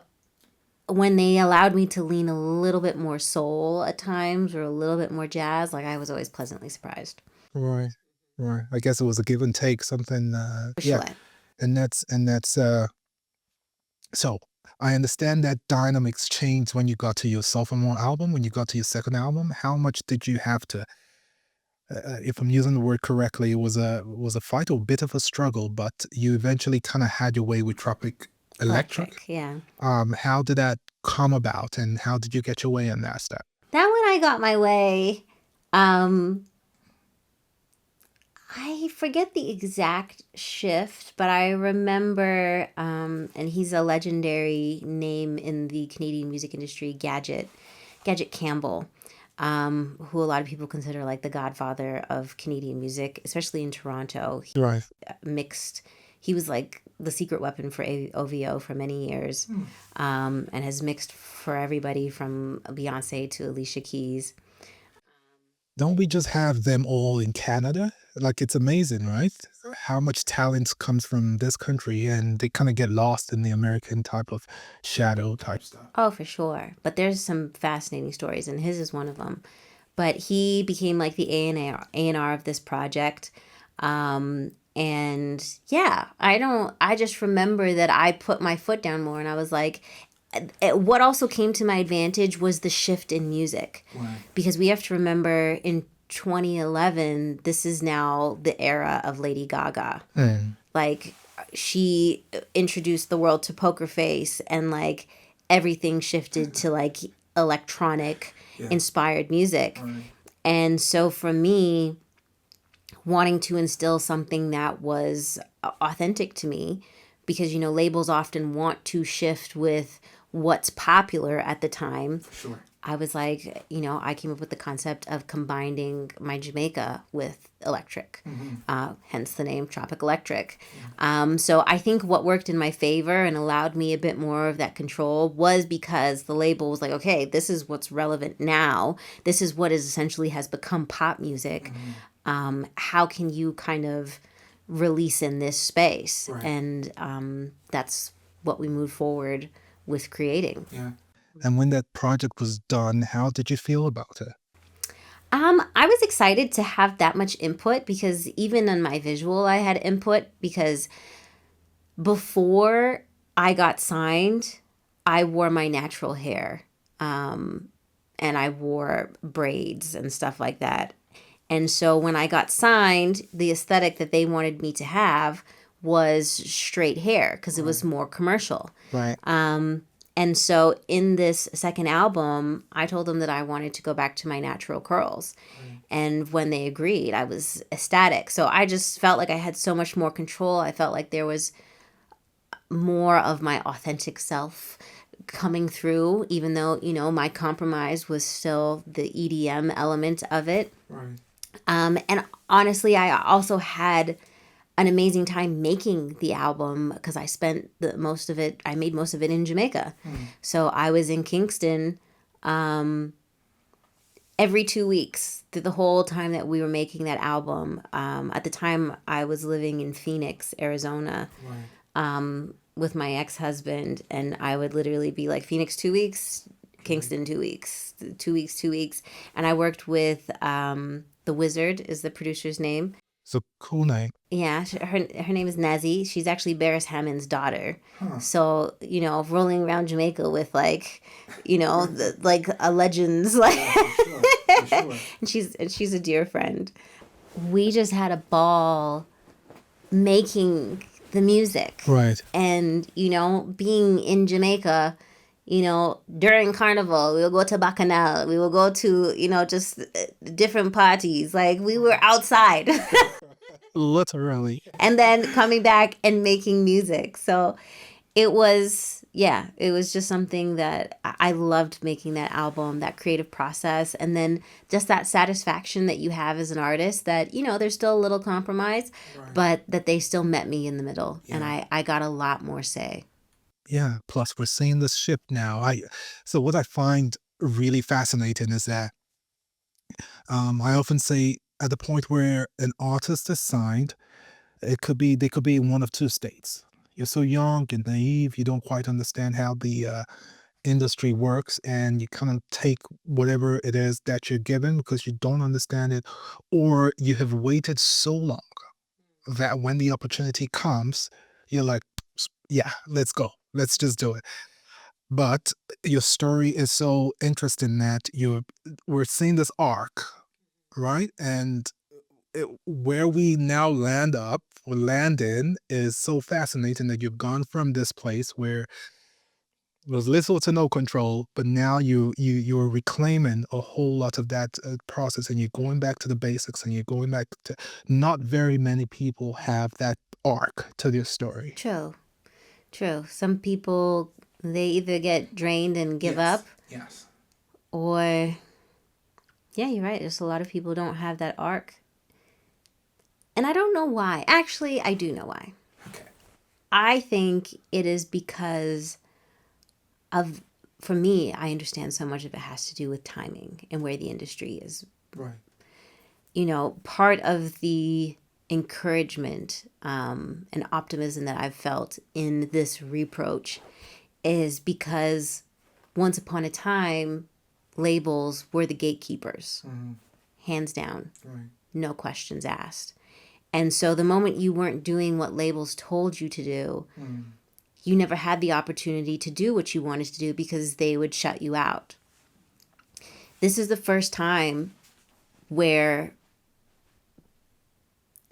when they allowed me to lean a little bit more soul at times, or a little bit more jazz, like, I was always pleasantly surprised. Right. I guess it was a give and take, something. Sure. And that's so I understand that dynamics changed when you got to your sophomore album, when you got to your second album. How much did you have to, if I'm using the word correctly, it was a fight or a bit of a struggle, but you eventually kind of had your way with Tropic Electric. Yeah. How did that come about, and how did you get your way in that step? That one I got my way. I forget the exact shift, but I remember, and he's a legendary name in the Canadian music industry, Gadget Campbell, who a lot of people consider like the godfather of Canadian music, especially in Toronto. Right. He was like the secret weapon for OVO for many years, and has mixed for everybody from Beyonce to Alicia Keys. Don't we just have them all in Canada? Like, it's amazing, right? How much talent comes from this country, and they kind of get lost in the American type of shadow type stuff. Oh, for sure. But there's some fascinating stories, and his is one of them. but he became like the A&R of this project. And yeah, I just remember that I put my foot down more, and I was like, what also came to my advantage was the shift in music. Right. Because we have to remember in 2011, this is now the era of Lady Gaga. Like, she introduced the world to Poker Face, and like everything shifted to like electronic inspired music. Right. And so for me, wanting to instill something that was authentic to me, because labels often want to shift with what's popular at the time. Sure. I was like, I came up with the concept of combining my Jamaica with electric, hence the name Tropic Electric. So I think what worked in my favor and allowed me a bit more of that control was because the label was like, okay, this is what's relevant now. This is what is essentially has become pop music. How can you kind of release in this space? Right. And that's what we moved forward with creating. Yeah. And when that project was done, how did you feel about it? I was excited to have that much input, because even on my visual, I had input, because before I got signed, I wore my natural hair, and I wore braids and stuff like that. And so when I got signed, the aesthetic that they wanted me to have was straight hair, because it was more commercial. Right. And so in this second album, I told them that I wanted to go back to my natural curls. And when they agreed, I was ecstatic. So I just felt like I had so much more control. I felt like there was more of my authentic self coming through, even though, my compromise was still the EDM element of it. Right. And honestly, I also had an amazing time making the album, because I made most of it in Jamaica. So I was in Kingston every 2 weeks through the whole time that we were making that album. At the time, I was living in Phoenix, Arizona, with my ex-husband, and I would literally be like, Phoenix 2 weeks, Kingston 2 weeks, 2 weeks, 2 weeks. And I worked with The Wizard is the producer's name. So cool name. Yeah, her name is Nazi. She's actually Barris Hammond's daughter. Huh. So, rolling around Jamaica with like, like a legends, like, For sure. and she's a dear friend. We just had a ball making the music. Right. And, being in Jamaica, during Carnival, we will go to Bacchanal. We will go to, just different parties. Like, we were outside. Literally. And then coming back and making music. So it was just something that I loved, making that album, that creative process. And then just that satisfaction that you have as an artist that, there's still a little compromise, but that they still met me in the middle. Yeah. And I got a lot more say. Yeah. Plus, we're seeing this shift now. So what I find really fascinating is that I often say at the point where an artist is signed, they could be in one of two states. You're so young and naive, you don't quite understand how the industry works, and you kind of take whatever it is that you're given because you don't understand it, or you have waited so long that when the opportunity comes, you're like, yeah, let's go. Let's just do it. But your story is so interesting that we're seeing this arc, right? And where we now land in is so fascinating, that you've gone from this place where there's little to no control, but now you're reclaiming a whole lot of that process, and you're going back to the basics, and you're going back to, not very many people have that arc to their story. True. Some people, they either get drained and give up, Yes. or yeah, you're right, there's a lot of people who don't have that arc. And I don't know why. Actually, I do know why. Okay. I think it is because of, for me, I understand so much of it has to do with timing and where the industry is. Right. Part of the encouragement and optimism that I've felt in this reproach is because once upon a time, labels were the gatekeepers, hands down, Right. no questions asked. And so the moment you weren't doing what labels told you to do, you never had the opportunity to do what you wanted to do because they would shut you out. This is the first time where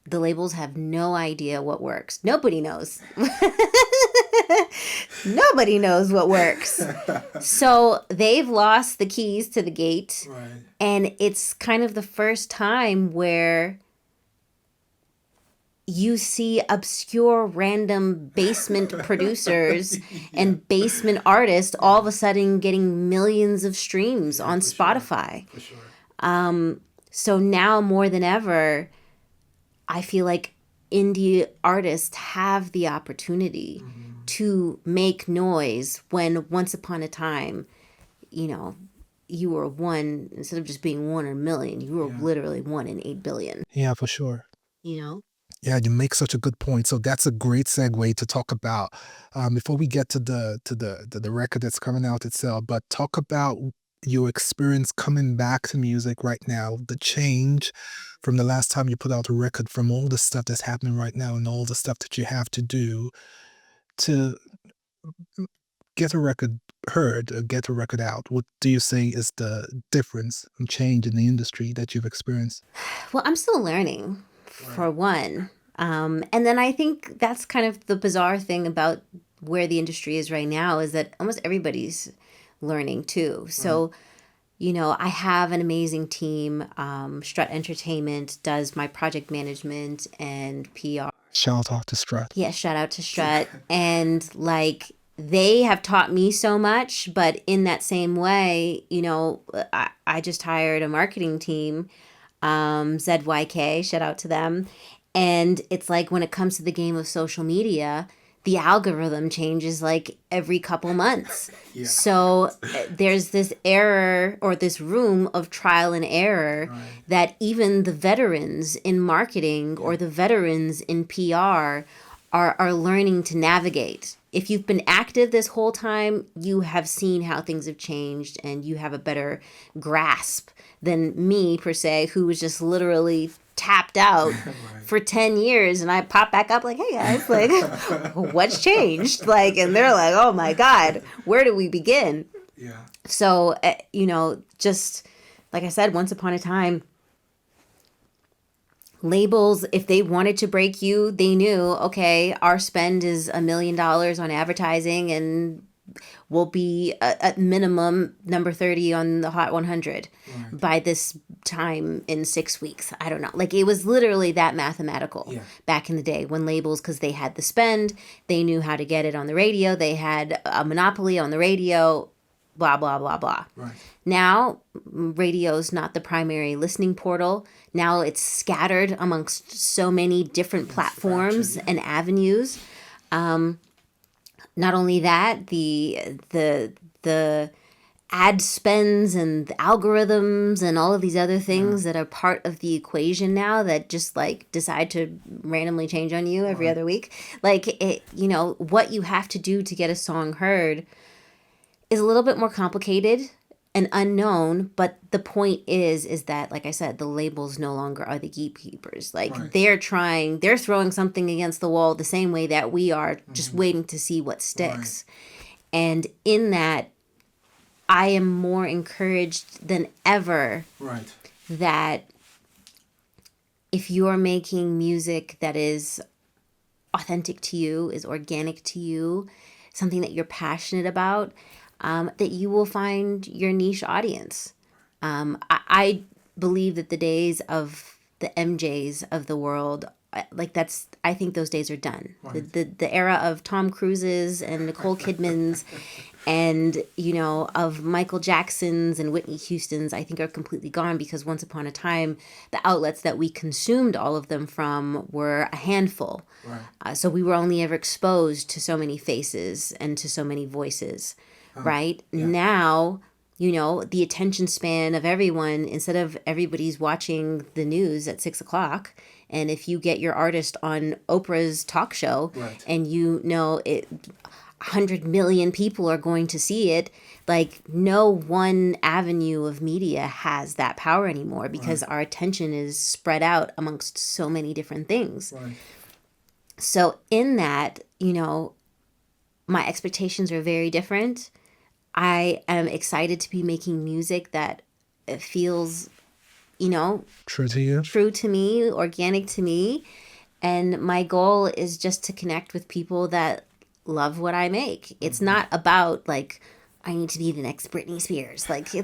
the labels have no idea what works. Nobody knows. Nobody knows what works. So they've lost the keys to the gate. Right. And it's kind of the first time where you see obscure random basement producers and basement artists all of a sudden getting millions of streams on Spotify. For sure. So now more than ever, I feel like indie artists have the opportunity to make noise when once upon a time, you were one, instead of just being one in a million, you were literally 1 in 8 billion. Yeah, for sure. You know? Yeah, you make such a good point. So that's a great segue to talk about before we get to the record that's coming out itself. But talk about your experience coming back to music right now, the change from the last time you put out a record, from all the stuff that's happening right now, and all the stuff that you have to do to get a record heard, or get a record out. What do you say is the difference and change in the industry that you've experienced? Well, I'm still learning, for one. And then I think that's kind of the bizarre thing about where the industry is right now, is that almost everybody's learning too. So, I have an amazing team. Strut Entertainment does my project management and PR. Shout out to Strut. Yeah, shout out to Strut. And like, they have taught me so much, but in that same way, I just hired a marketing team, ZYK, shout out to them. And it's like, when it comes to the game of social media, the algorithm changes like every couple months. Yeah. So there's this error, or this room of trial and error, that even the veterans in marketing or the veterans in PR are learning to navigate. If you've been active this whole time, you have seen how things have changed, and you have a better grasp than me, per se, who was just literally tapped out for 10 years, and I pop back up like, hey guys, like, what's changed? Like, and they're like, oh my God, where do we begin? Yeah. So, just like I said, once upon a time, labels, if they wanted to break you, they knew, okay, our spend is $1 million on advertising, and we'll be at minimum number 30 on the Hot 100 by this time in 6 weeks. I don't know. Like, it was literally that mathematical back in the day, when labels, because they had the spend, they knew how to get it on the radio, they had a monopoly on the radio, blah, blah, blah, blah. Right. Now, radio's not the primary listening portal. Now it's scattered amongst so many different platforms and avenues. Not only that, the ad spends and the algorithms and all of these other things that are part of the equation now, that just like decide to randomly change on you every other week. Like, it, what you have to do to get a song heard is a little bit more complicated and unknown, but the point is that, like I said, the labels no longer are the gatekeepers. Like, they're throwing something against the wall the same way that we are, just waiting to see what sticks. And in that, I am more encouraged than ever that if you're making music that is authentic to you, is organic to you, something that you're passionate about, that you will find your niche audience. I believe that the days of the MJs of the world, I think those days are done. The era of Tom Cruises and Nicole Kidmans and, of Michael Jacksons and Whitney Houstons, I think are completely gone, because once upon a time, the outlets that we consumed all of them from were a handful. So we were only ever exposed to so many faces and to so many voices. Now, the attention span of everyone, instead of everybody's watching the news at 6 o'clock And if you get your artist on Oprah's talk show, Right. and you know it, 100 million people are going to see it, like no one avenue of media has that power anymore, because Right. our attention is spread out amongst so many different things. Right. So in that, you know, my expectations are very different. I am excited to be making music that feels, you know, True to you. true to me, organic to me. And my goal is just to connect with people that love what I make. It's not about like, I need to be the next Britney Spears. Like I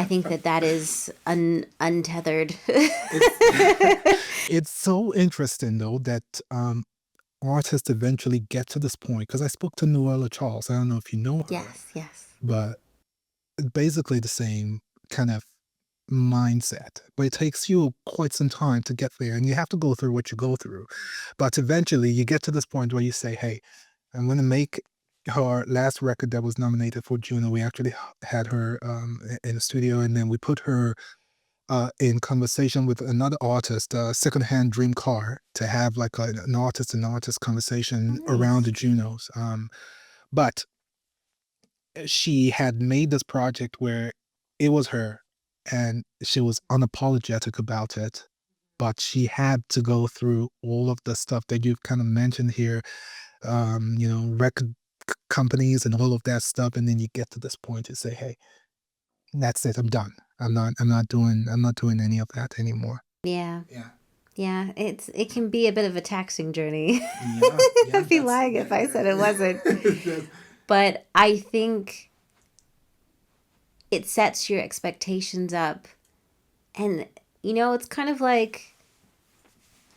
think that is untethered. It's so interesting though that artists eventually get to this point, because I spoke to Noella Charles. I don't know if you know her, Yes, yes. but basically the same kind of mindset. But it takes you quite some time to get there, and you have to go through what you go through. But eventually you get to this point where you say, hey, I'm going to make her last record that was nominated for Juno. We actually had her in the studio, and then we put her in conversation with another artist, Secondhand Dream Car, to have like an artist and artist conversation Oh, around the nice. Junos. But she had made this project where it was her, and she was unapologetic about it. But she had to go through all of the stuff that you've kind of mentioned here, record companies and all of that stuff, and then you get to this point to say, "Hey, that's it. I'm done. I'm not doing any of that anymore." Yeah. Yeah. Yeah, it can be a bit of a taxing journey. Yeah. Yeah. I'd be lying if I said it wasn't. But I think it sets your expectations up. And, it's kind of like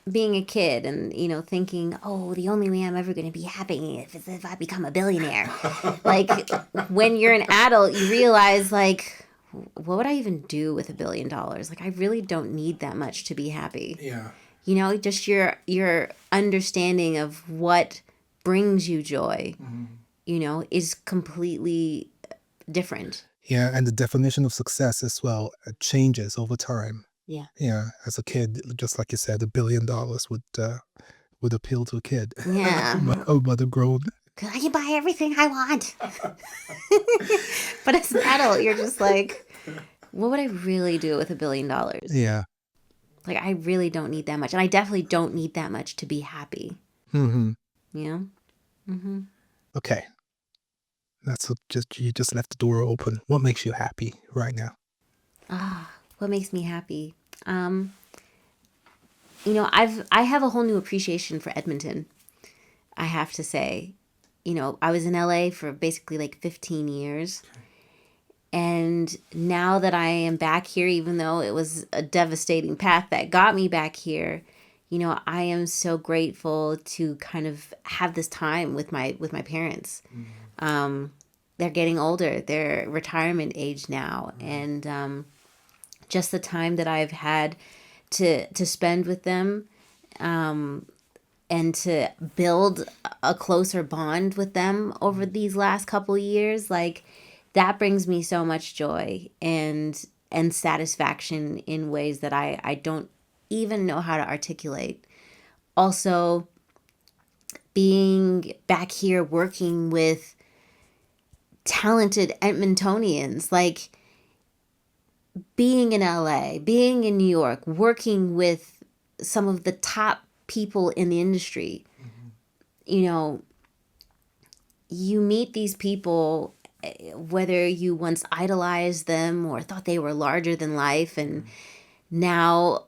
being a kid and, thinking, oh, the only way I'm ever going to be happy is if I become a billionaire. Like, when you're an adult, you realize, like, what would I even do with $1 billion? Like, I really don't need that much to be happy. Yeah. Just your understanding of what brings you joy, is completely different. Yeah, and the definition of success as well changes over time. Yeah. Yeah, as a kid, just like you said, $1 billion would appeal to a kid. Yeah. But a grown. 'Cause I can buy everything I want. But as an adult, you're just like, what would I really do with $1 billion? Yeah. Like, I really don't need that much. And I definitely don't need that much to be happy. Mm-hmm. Mm-hmm. Okay. You just left the door open. What makes you happy right now? What makes me happy? I have a whole new appreciation for Edmonton, I have to say. I was in LA for basically like 15 years. And now that I am back here, even though it was a devastating path that got me back here, I am so grateful to kind of have this time with my parents. They're getting older. They're retirement age now. And just the time that I've had to spend with them, and to build a closer bond with them over these last couple of years, like, that brings me so much joy and satisfaction in ways that I don't even know how to articulate. Also, being back here working with talented Edmontonians, like being in LA, being in New York, working with some of the top people in the industry. You meet these people, whether you once idolized them or thought they were larger than life, and now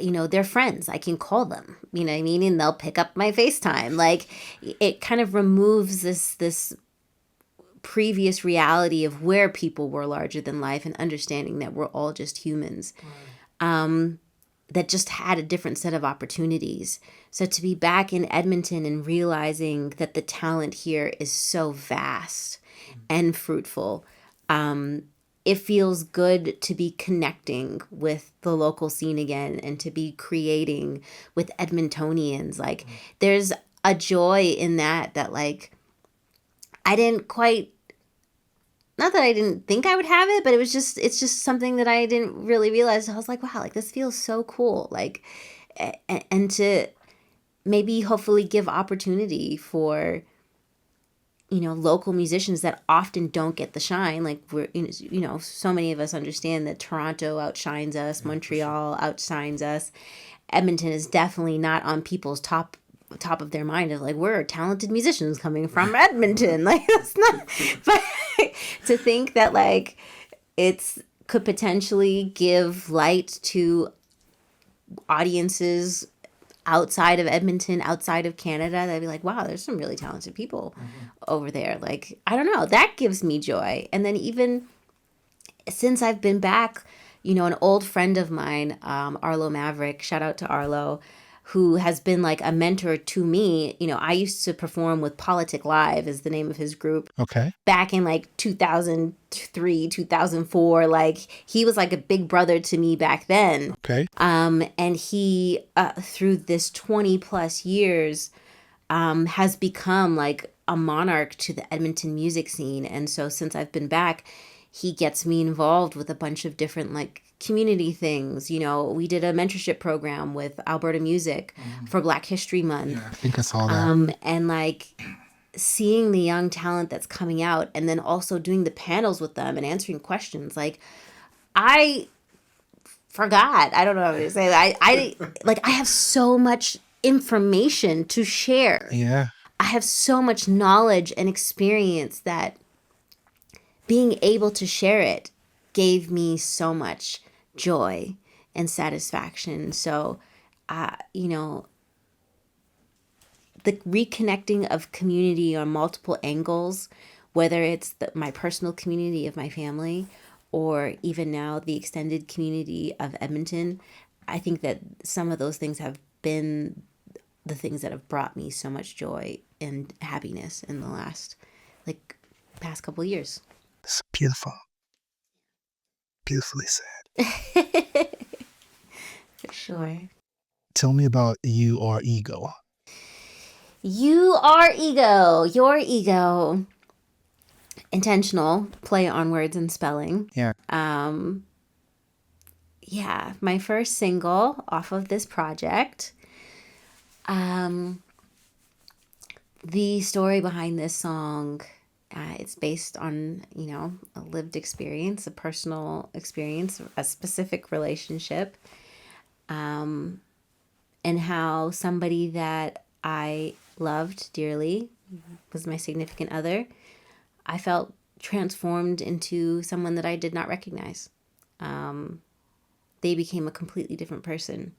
they're friends. I can call them, you know what I mean, and they'll pick up my FaceTime. Like, it kind of removes this previous reality of where people were larger than life, and understanding that we're all just humans. That just had a different set of opportunities. So to be back in Edmonton and realizing that the talent here is so vast and fruitful, it feels good to be connecting with the local scene again, and to be creating with Edmontonians. Like, there's a joy in that like, I didn't quite not that I didn't think I would have it, but it's just something that I didn't really realize. I was like, wow, like this feels so cool. Like, and to maybe hopefully give opportunity for, local musicians that often don't get the shine. Like so many of us understand that Toronto outshines us, Montreal outshines us. Edmonton is definitely not on people's top of their mind of like, we're talented musicians coming from Edmonton. Like that's not, but to think that like it's could potentially give light to audiences outside of Edmonton, outside of Canada, that'd be like, wow, there's some really talented people over there. Like, I don't know, that gives me joy. And then even since I've been back, an old friend of mine, Arlo Maverick, shout out to Arlo, who has been like a mentor to me. I used to perform with Politic Live is the name of his group. Okay. Back in like 2003, 2004, like he was like a big brother to me back then. Okay. And he, through this 20 plus years, has become like a monarch to the Edmonton music scene. And so since I've been back, he gets me involved with a bunch of different like community things. We did a mentorship program with Alberta Music for Black History Month. Yeah, I think I saw that. And like seeing the young talent that's coming out and then also doing the panels with them and answering questions. Like I forgot. I don't know what to say. I have so much information to share. Yeah. I have so much knowledge and experience that being able to share it gave me so much joy and satisfaction. So, the reconnecting of community on multiple angles, whether it's my personal community of my family or even now the extended community of Edmonton, I think that some of those things have been the things that have brought me so much joy and happiness in the last past couple of years. It's beautiful. Beautifully said. For sure. Tell me about you or ego. You are ego. Your ego. Intentional play on words and spelling. Yeah. Yeah, my first single off of this project. The story behind this song, it's based on, a lived experience, a personal experience, a specific relationship, and how somebody that I loved dearly was my significant other. I felt transformed into someone that I did not recognize. They became a completely different person.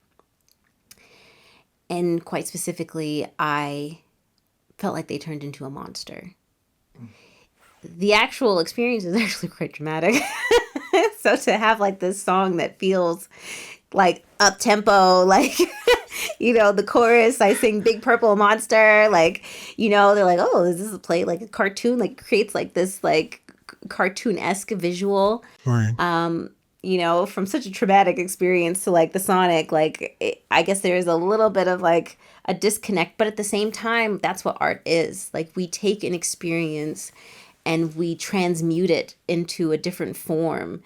And quite specifically, I felt like they turned into a monster. The actual experience is actually quite dramatic. So to have like this song that feels like up tempo, like, the chorus, I sing Big Purple Monster, like, they're like, oh, is this a play like a cartoon, like creates like this like cartoon-esque visual. Right. From such a traumatic experience to like the sonic, like I guess there is a little bit of like a disconnect, but at the same time, that's what art is. Like we take an experience and we transmute it into a different form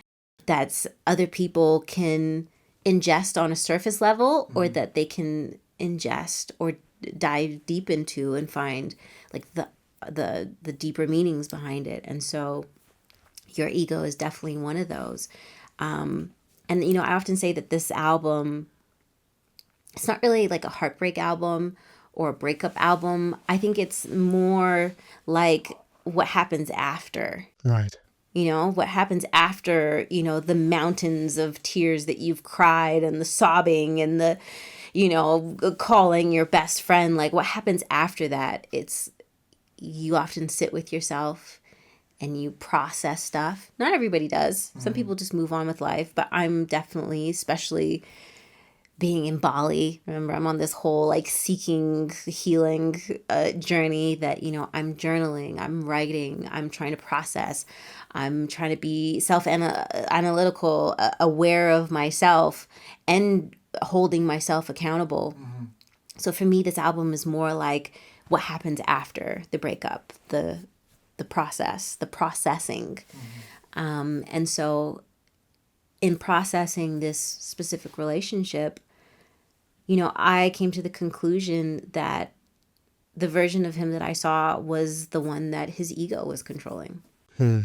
that's other people can ingest on a surface level, or that they can ingest or dive deep into and find like the deeper meanings behind it. And so your ego is definitely one of those. And I often say that this album, it's not really like a heartbreak album or a breakup album. I think it's more like what happens after. Right. What happens after, the mountains of tears that you've cried and the sobbing and the, calling your best friend. Like what happens after that? It's, you often sit with yourself and you process stuff. Not everybody does. Some people just move on with life, but I'm definitely, especially being in Bali, remember I'm on this whole like seeking healing journey that, I'm journaling, I'm writing, I'm trying to process, I'm trying to be self-analytical, aware of myself and holding myself accountable. So for me, this album is more like what happens after the breakup, the the process, the processing. And so in processing this specific relationship, I came to the conclusion that the version of him that I saw was the one that his ego was controlling. Hmm.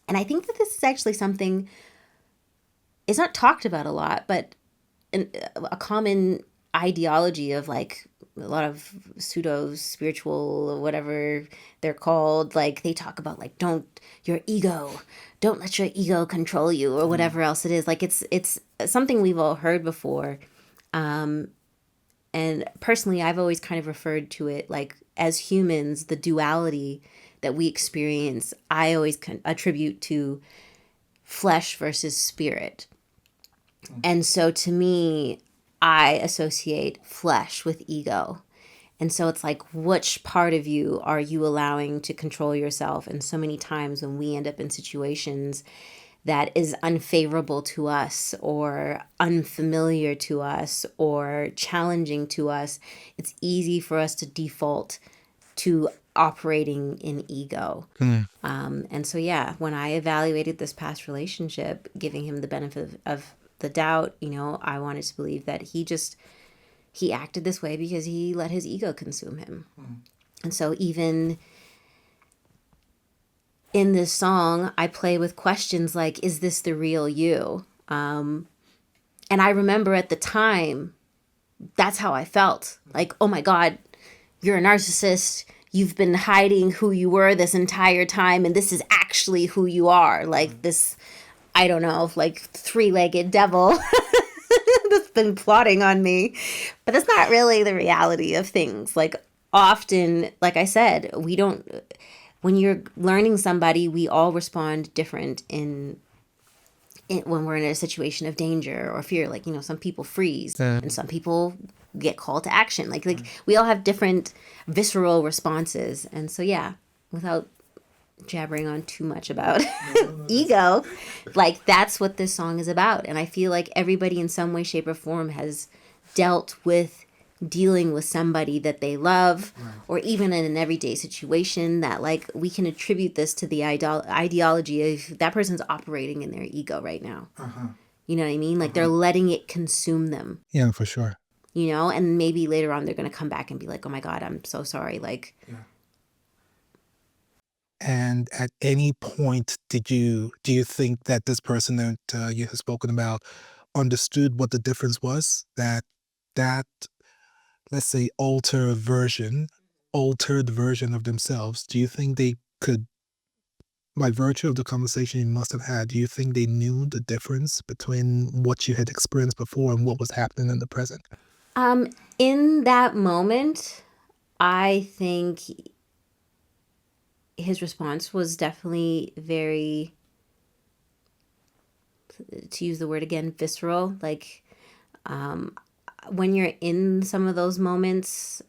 And I think that this is actually something, it's not talked about a lot, but a common ideology of like a lot of pseudo spiritual or whatever they're called, like they talk about like don't let your ego control you or whatever else it is. Like it's something we've all heard before. And personally, I've always kind of referred to it like as humans, the duality that we experience, I always attribute to flesh versus spirit. And so to me, I associate flesh with ego. And so it's like, which part of you are you allowing to control yourself? And so many times when we end up in situations that is unfavorable to us or unfamiliar to us or challenging to us, it's easy for us to default to operating in ego. And so, yeah, when I evaluated this past relationship, giving him the benefit of the doubt, I wanted to believe that he acted this way because he let his ego consume him. And so even in this song, I play with questions like, is this the real you? And I remember at the time, that's how I felt. Like, oh my God, you're a narcissist. You've been hiding who you were this entire time, and this is actually who you are. Like this, I don't know, like three-legged devil that's been plotting on me. But that's not really the reality of things. Like often, like I said, we don't, when you're learning somebody, we all respond different when we're in a situation of danger or fear. Like, some people freeze and some people get called to action. Like we all have different visceral responses. And so, yeah, without jabbering on too much about ego, like that's what this song is about. And I feel like everybody in some way, shape, or form has dealt with dealing with somebody that they love, or even in an everyday situation that like we can attribute this to the ideology of that person's operating in their ego right now. You know what I mean? Like they're letting it consume them. Yeah, for sure. And maybe later on they're going to come back and be like, oh my God, I'm so sorry. Like, And at any point, do you think that this person that you have spoken about understood what the difference was? That let's say altered version of themselves. Do you think they could, by virtue of the conversation you must have had, do you think they knew the difference between what you had experienced before and what was happening in the present? in that moment, I think his response was definitely very, to use the word again, visceral. Like when you're in some of those moments,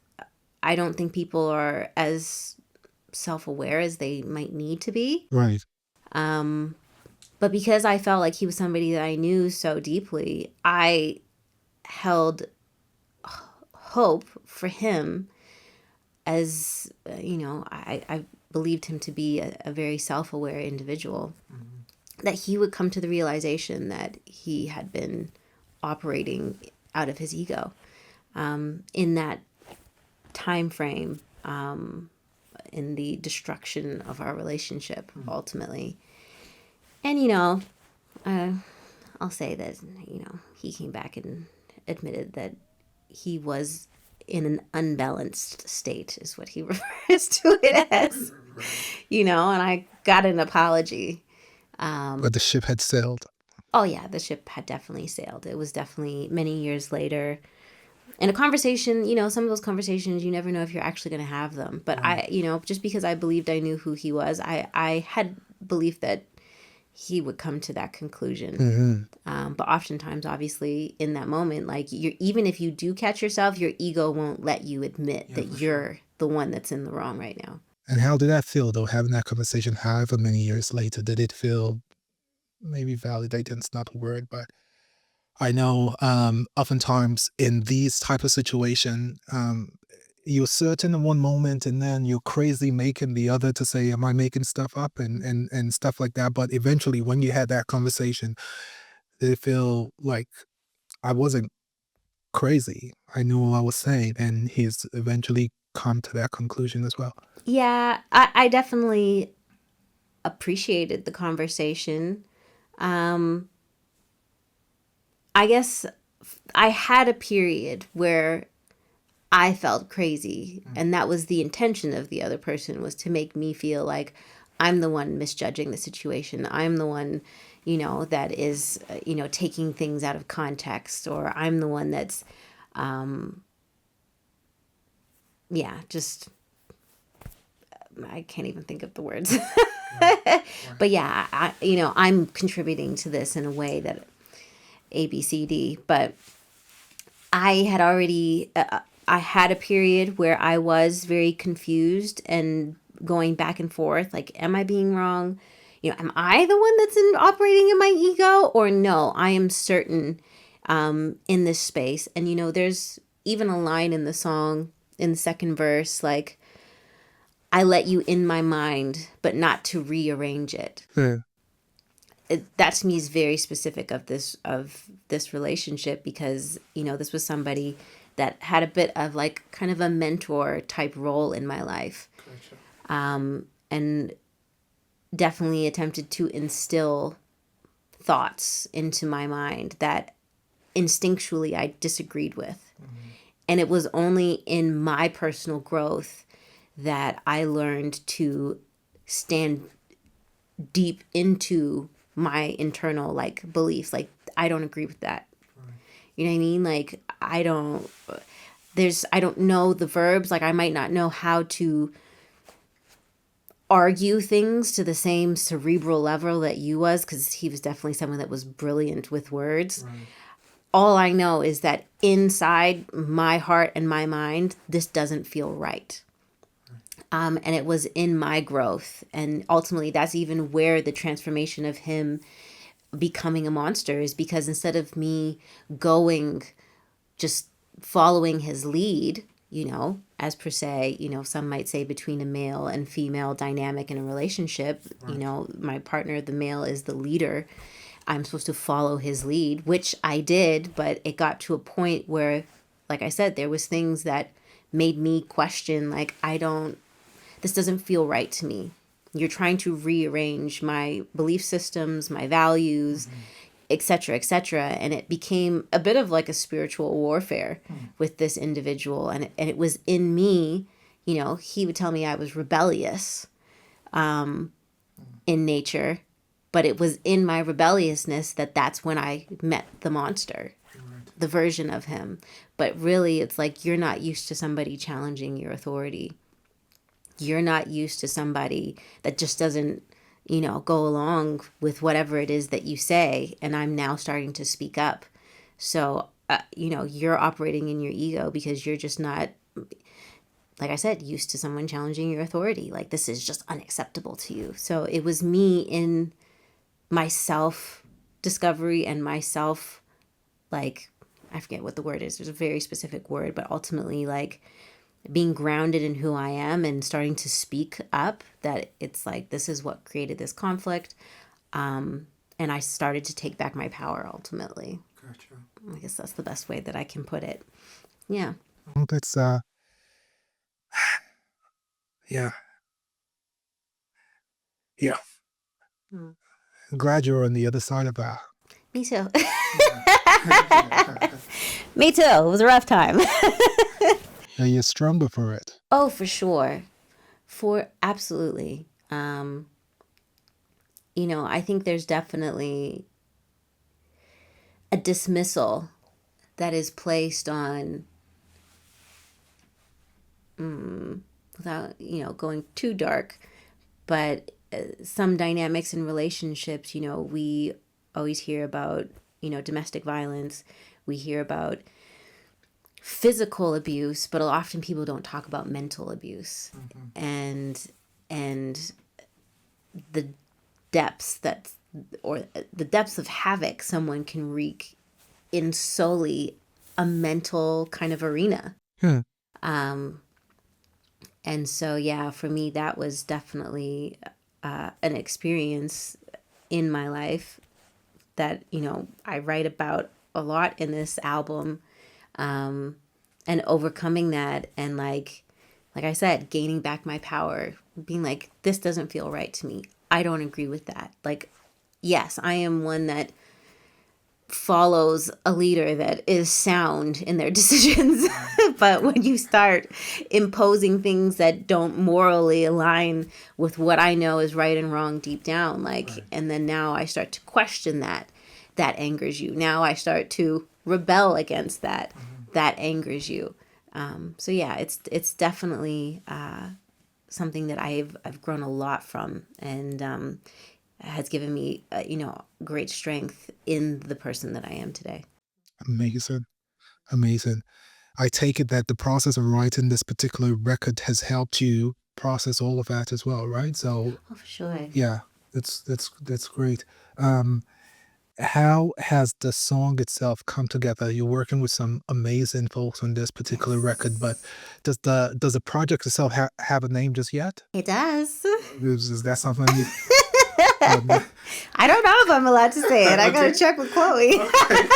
I don't think people are as self-aware as they might need to be. Right. But because I felt like he was somebody that I knew so deeply, I held hope for him as, I believed him to be a very self-aware individual, that he would come to the realization that he had been operating out of his ego in that time frame, in the destruction of our relationship ultimately. And I'll say that he came back and admitted that he was in an unbalanced state, is what he refers to it as. And I got an apology. But the ship had sailed. Oh yeah, the ship had definitely sailed. It was definitely many years later. In a conversation, some of those conversations, you never know if you're actually going to have them. But just because I believed I knew who he was, I had belief that he would come to that conclusion. But oftentimes, obviously, in that moment, like even if you do catch yourself, your ego won't let you admit that you're the one that's in the wrong right now. And how did that feel, though, having that conversation however many years later? Did it feel, maybe validating is not a word, but I know oftentimes in these type of situation, you're certain in one moment and then you're crazy making the other to say, am I making stuff up and stuff like that. But eventually when you had that conversation, did it feel like I wasn't crazy? I knew what I was saying, and he's eventually come to that conclusion as well. Yeah, I definitely appreciated the conversation. Um, I guess I had a period where I felt crazy, and that was the intention of the other person, was to make me feel like I'm the one misjudging the situation. I'm the one, that is, taking things out of context, or I'm the one that's, yeah, just I can't even think of the words. But yeah, I'm contributing to this in a way that A, B, C, D. But I had a period where I was very confused and going back and forth. Like, am I being wrong? Am I the one that's operating in my ego? Or no, I am certain in this space. And, there's even a line in the song in the second verse, like, I let you in my mind, but not to rearrange it. Yeah. That to me is very specific of this relationship, because this was somebody that had a bit of like kind of a mentor type role in my life. Gotcha. And definitely attempted to instill thoughts into my mind that instinctually I disagreed with. And it was only in my personal growth that I learned to stand deep into my internal like beliefs. Like, I don't agree with that. You know what I mean? Like, I don't know the verbs. Like, I might not know how to argue things to the same cerebral level that you was, because he was definitely someone that was brilliant with words. Right. All I know is that inside my heart and my mind, this doesn't feel right. And it was in my growth. And ultimately, that's even where the transformation of him becoming a monster is, because instead of me going, just following his lead, as per se, some might say between a male and female dynamic in a relationship, right. My partner, the male, is the leader. I'm supposed to follow his lead, which I did, but it got to a point where, like I said, there was things that made me question, like, this doesn't feel right to me. You're trying to rearrange my belief systems, my values, et cetera, et cetera. And it became a bit of like a spiritual warfare with this individual. And it was in me, he would tell me I was rebellious in nature, but it was in my rebelliousness that's when I met the monster, the version of him. But really, it's like, you're not used to somebody challenging your authority. You're not used to somebody that just doesn't, go along with whatever it is that you say. And I'm now starting to speak up. So, you're operating in your ego because you're just not, like I said, used to someone challenging your authority. Like, this is just unacceptable to you. So it was me in my self discovery and myself, like, I forget what the word is. There's a very specific word, but ultimately, like, being grounded in who I am and starting to speak up, that it's like, this is what created this conflict. And I started to take back my power ultimately. Gotcha. I guess that's the best way that I can put it. Yeah. Well, that's yeah. Yeah. Mm. Glad you're on the other side of that. Me too. Me too. It was a rough time. And you're stronger for it. Oh, for sure. For absolutely. I think there's definitely a dismissal that is placed on, without, going too dark, but some dynamics in relationships, we always hear about, domestic violence. We hear about physical abuse, but often people don't talk about mental abuse. And the depths the depths of havoc someone can wreak in solely a mental kind of arena. Yeah. And so, yeah, for me, that was definitely an experience in my life that, I write about a lot in this album, and overcoming that, and like I said, gaining back my power, being like, this doesn't feel right to me. I don't agree with that. Like, yes, I am one that follows a leader that is sound in their decisions. But when you start imposing things that don't morally align with what I know is right and wrong deep down, and then now I start to question that, that angers you. Now I start to rebel against that, that angers you. So yeah, it's definitely something that I've grown a lot from, and has given me great strength in the person that I am today. Amazing. Amazing. I take it that the process of writing this particular record has helped you process all of that as well, right? So Oh, for sure. yeah, that's great. Um, how has the song itself come together? You're working with some amazing folks on this particular record, but does the project itself have a name just yet? It does. Is that something you? I don't know if I'm allowed to say it. I gotta Okay. check with Chloe. Okay.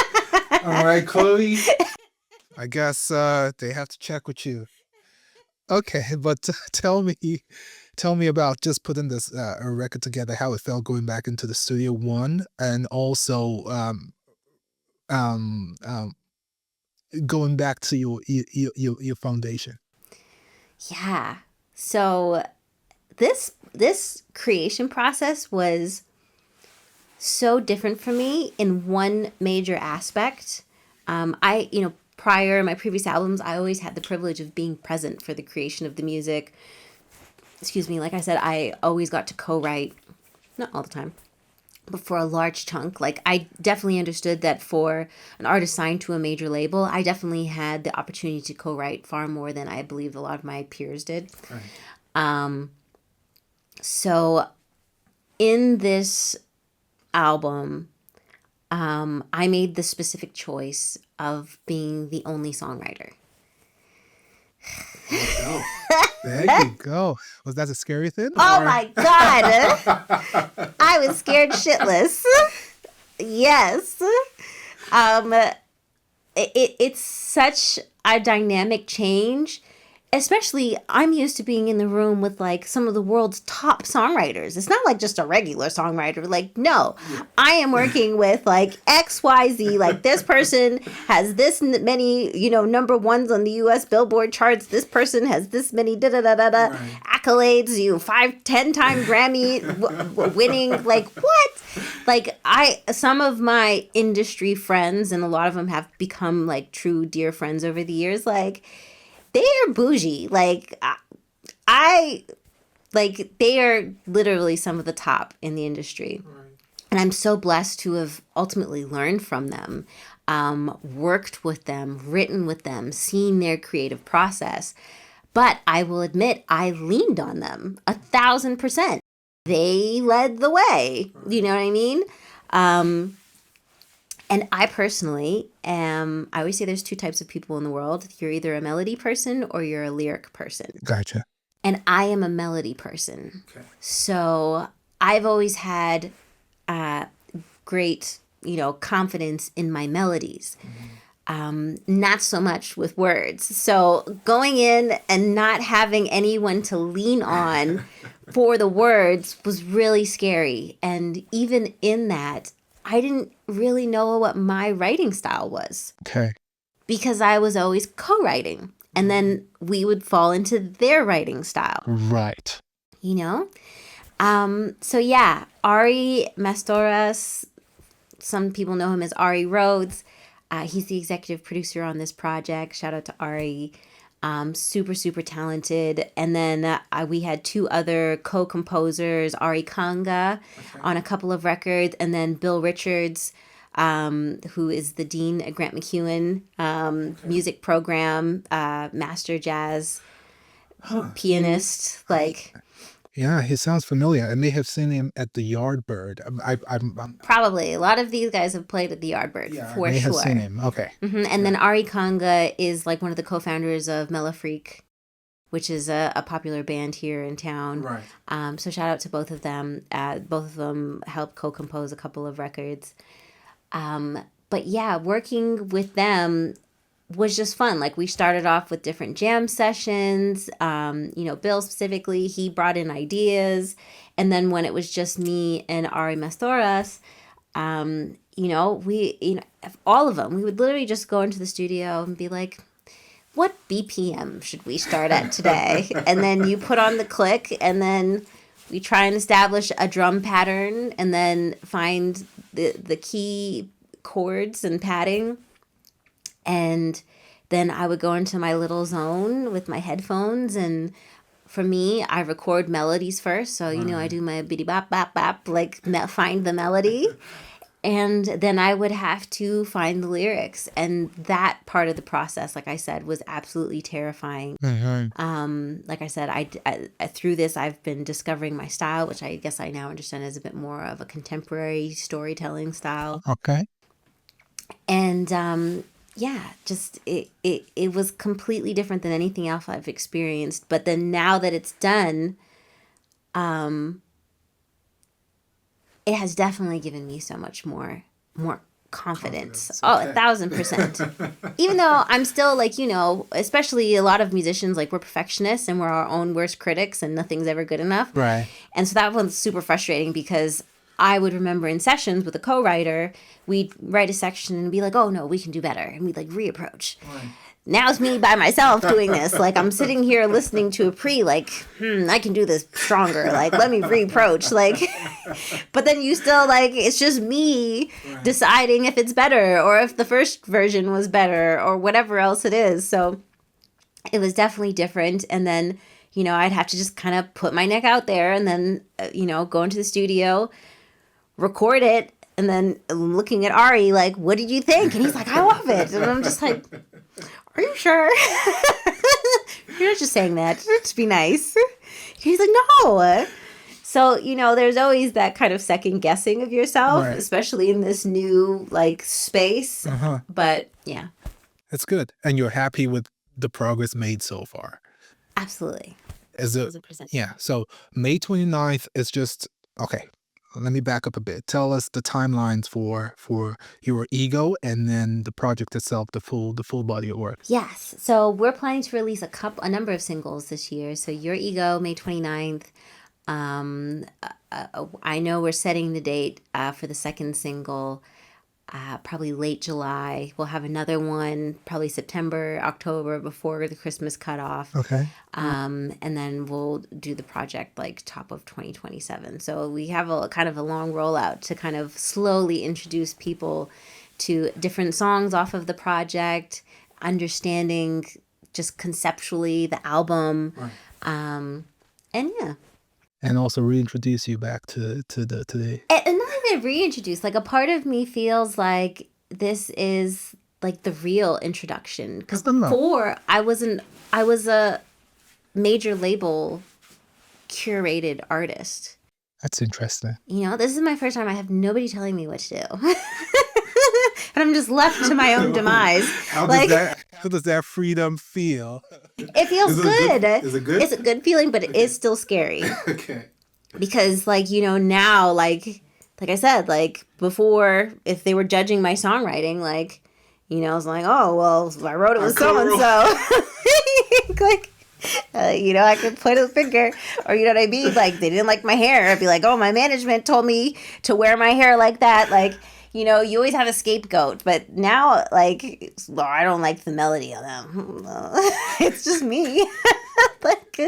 All right, Chloe. I guess they have to check with you. Okay, but tell me about just putting this a record together. How it felt going back into the studio one, and also um, um, going back to your foundation. Yeah. So this creation process was so different for me in one major aspect. Prior my previous albums, I always had the privilege of being present for the creation of the music. Excuse me. Like I said, I always got to co-write, not all the time, but for a large chunk. Like, I definitely understood that for an artist signed to a major label, I definitely had the opportunity to co-write far more than I believe a lot of my peers did. Right. So in this album, I made the specific choice of being the only songwriter. Oh, there you go. Was that a scary thing? Oh my God. I was scared shitless. Yes. Um, it's such a dynamic change. Especially, I'm used to being in the room with like some of the world's top songwriters. It's not like just a regular songwriter. Like, no, I am working with like XYZ. Like, this person has this many, number ones on the US Billboard charts. This person has this many accolades, 5-10 time Grammy winning. Like, what? Like, some of my industry friends, and a lot of them have become like true dear friends over the years, like, they are bougie. Like, they are literally some of the top in the industry. Right. And I'm so blessed to have ultimately learned from them, worked with them, written with them, seen their creative process. But I will admit, I leaned on them 1,000%. They led the way. You know what I mean? And I personally I always say there's two types of people in the world. You're either a melody person or you're a lyric person. Gotcha. And I am a melody person. Okay. So I've always had great, confidence in my melodies. Not so much with words. So going in and not having anyone to lean on for the words was really scary. And even in that, I didn't really know what my writing style was. Okay. Because I was always co-writing. And then we would fall into their writing style. Right. So yeah, Ari Mastoras, some people know him as Ari Rhodes. He's the executive producer on this project. Shout out to Ari. Super, super talented. And then we had two other co-composers, Ari Kanga on a couple of records, and then Bill Richards, who is the dean at Grant McEwen music program, master jazz pianist. Yeah, he sounds familiar. I may have seen him at the Yardbird. I'm Probably. A lot of these guys have played at the Yardbird, for I may sure. have seen him. Okay. And then Ari Kanga is like one of the co-founders of Mela Freak. which is a popular band here in town. Right. So shout out to both of them. Both of them helped co-compose a couple of records. But yeah, working with them was just fun. Like we started off with different jam sessions. Bill specifically, he brought in ideas. And then when it was just me and Ari Mastoras, all of them, we would literally just go into the studio and be like, what BPM should we start at today? And then you put on the click, and then we try and establish a drum pattern, and then find the key chords and padding. And then I would go into my little zone with my headphones, and for me, I record melodies first. So, I do my bitty bop, bop, bop, like find the melody. And then I would have to find the lyrics. And that part of the process, like I said, was absolutely terrifying. Like I said, I through this, I've been discovering my style, which I guess I now understand is a bit more of a contemporary storytelling style. Okay. And just it was completely different than anything else I've experienced. But then now that it's done, it has definitely given me so much more confidence. Oh, Okay. 1,000%. Even though I'm still like, especially a lot of musicians, like we're perfectionists and we're our own worst critics and nothing's ever good enough. Right. And so that one's super frustrating because I would remember in sessions with a co-writer, we'd write a section and be like, oh no, we can do better. And we'd like reapproach. Right. Now it's me by myself doing this. Like I'm sitting here listening to a I can do this stronger. Like let me reapproach. Like, but then you still like, it's just me deciding if it's better or if the first version was better or whatever else it is. So it was definitely different. And then, I'd have to just kind of put my neck out there and then, go into the studio, record it. And then looking at Ari, like, what did you think? And he's like, I love it. And I'm just like, are you sure? You're not just saying that to be nice. He's like, no. So, there's always that kind of second guessing of yourself, Right. especially in this new like space. But yeah, It's good. And you're happy with the progress made so far. absolutely. Is it? 1,000%. Yeah. So May 29th is just, okay. Let me back up a bit. Tell us the timelines for your ego and then the project itself, the full body of work. Yes. So we're planning to release a number of singles this year. So Your Ego, May 29th. I know we're setting the date for the second single, probably late July. We'll have another one, probably September, October, before the Christmas cutoff. Okay. And then we'll do the project like top of 2027. So we have a kind of a long rollout to kind of slowly introduce people to different songs off of the project, understanding just conceptually the album. Right. And yeah. And also reintroduce you back to the And not even reintroduce. Like a part of me feels like this is like the real introduction. Because before I was a major label curated artist. That's interesting. This is my first time. I have nobody telling me what to do. And I'm just left to my own demise. How does that freedom feel? It feels good. Is it good? It's a good feeling, but it is still scary. Okay. Because now, like I said, like before, if they were judging my songwriting, like, I was like, oh, well, I wrote it with so-and-so. Like, I could point a finger, or you know what I mean? Like, they didn't like my hair. I'd be like, oh, my management told me to wear my hair like that. Like, you always have a scapegoat. But now, like, well, I don't like the melody of them. It's just me. Like,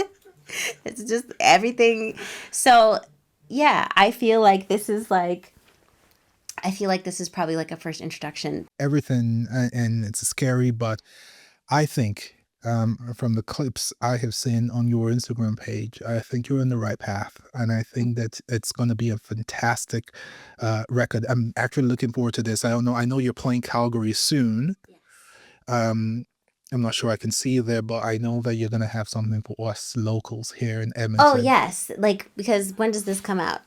it's just everything. So, yeah, I feel like this is probably like a first introduction. Everything, and it's scary, but I think from the clips I have seen on your Instagram page, I think you're on the right path, and I think that it's going to be a fantastic record. I'm actually looking forward to this. I don't know. I know you're playing Calgary soon. I'm not sure I can see you there, but I know that you're going to have something for us locals here in Edmonton. Oh yes, like because when does this come out?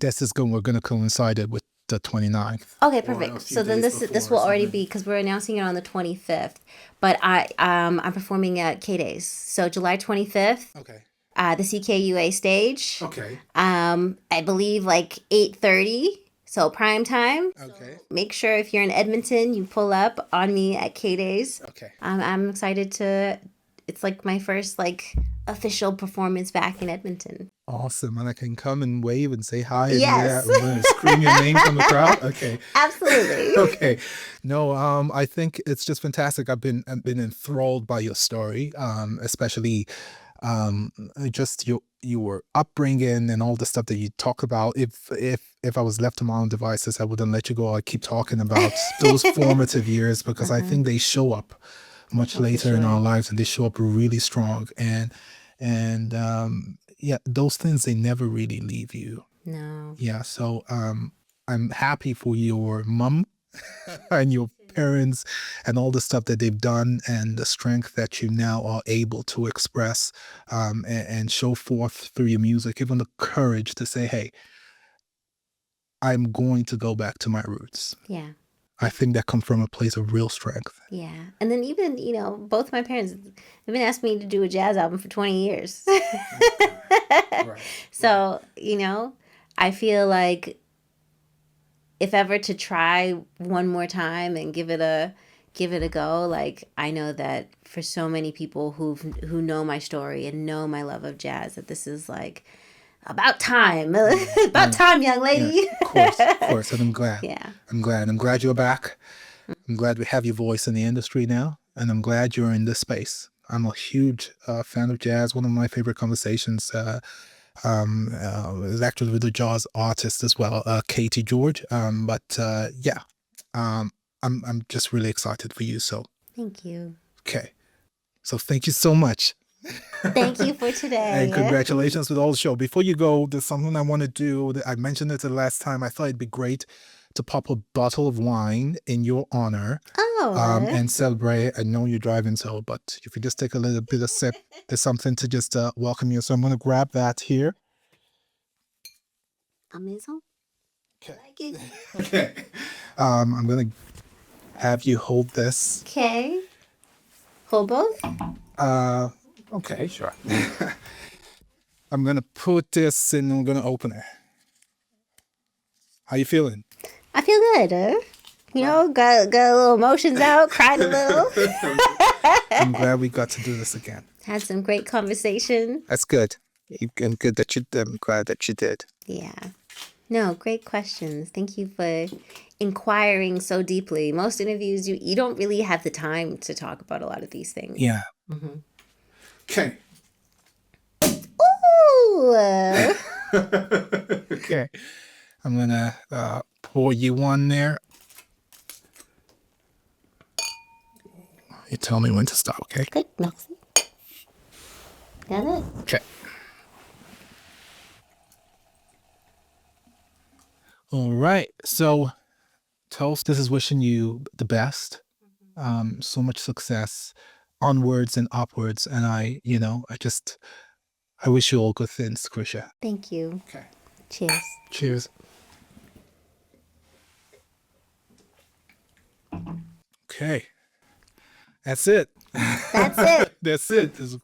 We're going to coincide it with the 29th. Okay, Or a perfect. few So then days this before or will already something. be because we're announcing it on the 25th. But I'm performing at K Days. So July 25th, Okay. the CKUA stage. Okay. I believe like 8:30. So prime time. Okay. Make sure if you're in Edmonton, you pull up on me at K Days. Okay. I'm excited to. It's like my first like official performance back in Edmonton. Awesome. And I can come and wave and say hi and Yes, scream your name from the crowd. Okay. absolutely. Okay. No, I think it's just fantastic. I've been enthralled by your story, especially just your upbringing and all the stuff that you talk about. If I was left to my own devices, I wouldn't let you go. I keep talking about those formative years because I think they show up much Oh, for later in our sure. lives, and they show up really strong. And yeah, those things, they never really leave you. No. Yeah. So I'm happy for your mom and your parents and all the stuff that they've done and the strength that you now are able to express, and show forth through your music, even the courage to say, hey, I'm going to go back to my roots. Yeah. I think that comes from a place of real strength. Yeah. And then even, both my parents have been asking me to do a jazz album for 20 years. Right. So, I feel like if ever to try one more time and give it a go, like I know that for so many people who know my story and know my love of jazz, that this is like about time. About time, young Yeah, lady. of course, and I'm glad. Yeah. I'm glad you're back. I'm glad we have your voice in the industry now, and I'm glad you're in this space. I'm a huge fan of jazz. One of my favorite conversations is actually with a jazz artist as well, Katie George. But yeah, I'm just really excited for you. So Thank you. okay, so thank you so much. Thank you for And today. congratulations with all the show. Before you go, there's something I want to do. I mentioned it the last time. I thought it'd be great to pop a bottle of wine in your honor, Oh, and celebrate. I know you're driving, so but if you just take a little bit of sip, there's something to just welcome you. So I'm going to grab that here. amazing. Okay. Like it. Okay. I'm going to have you hold this. Okay. Hold both. Uh, okay, sure. I'm going to put this and I'm going to open it. How you feeling? I feel good. Got a little emotions out, cried a little. I'm glad we got to do this again. Had some great conversation. That's good. And good that you. I'm glad that you did. Yeah. No, great questions. Thank you for inquiring so deeply. Most interviews, you don't really have the time to talk about a lot of these things. Yeah. Okay. Ooh. Okay. I'm gonna pour you one there. You tell me when to stop. Okay. Good. Merci. Got it. Okay. All right. So, Toast, this is wishing you the best. So much success, onwards and upwards. And I wish you all good things, Kreesha. Thank you. Okay. Cheers. Cheers. Okay. That's it. That's it. That's it. This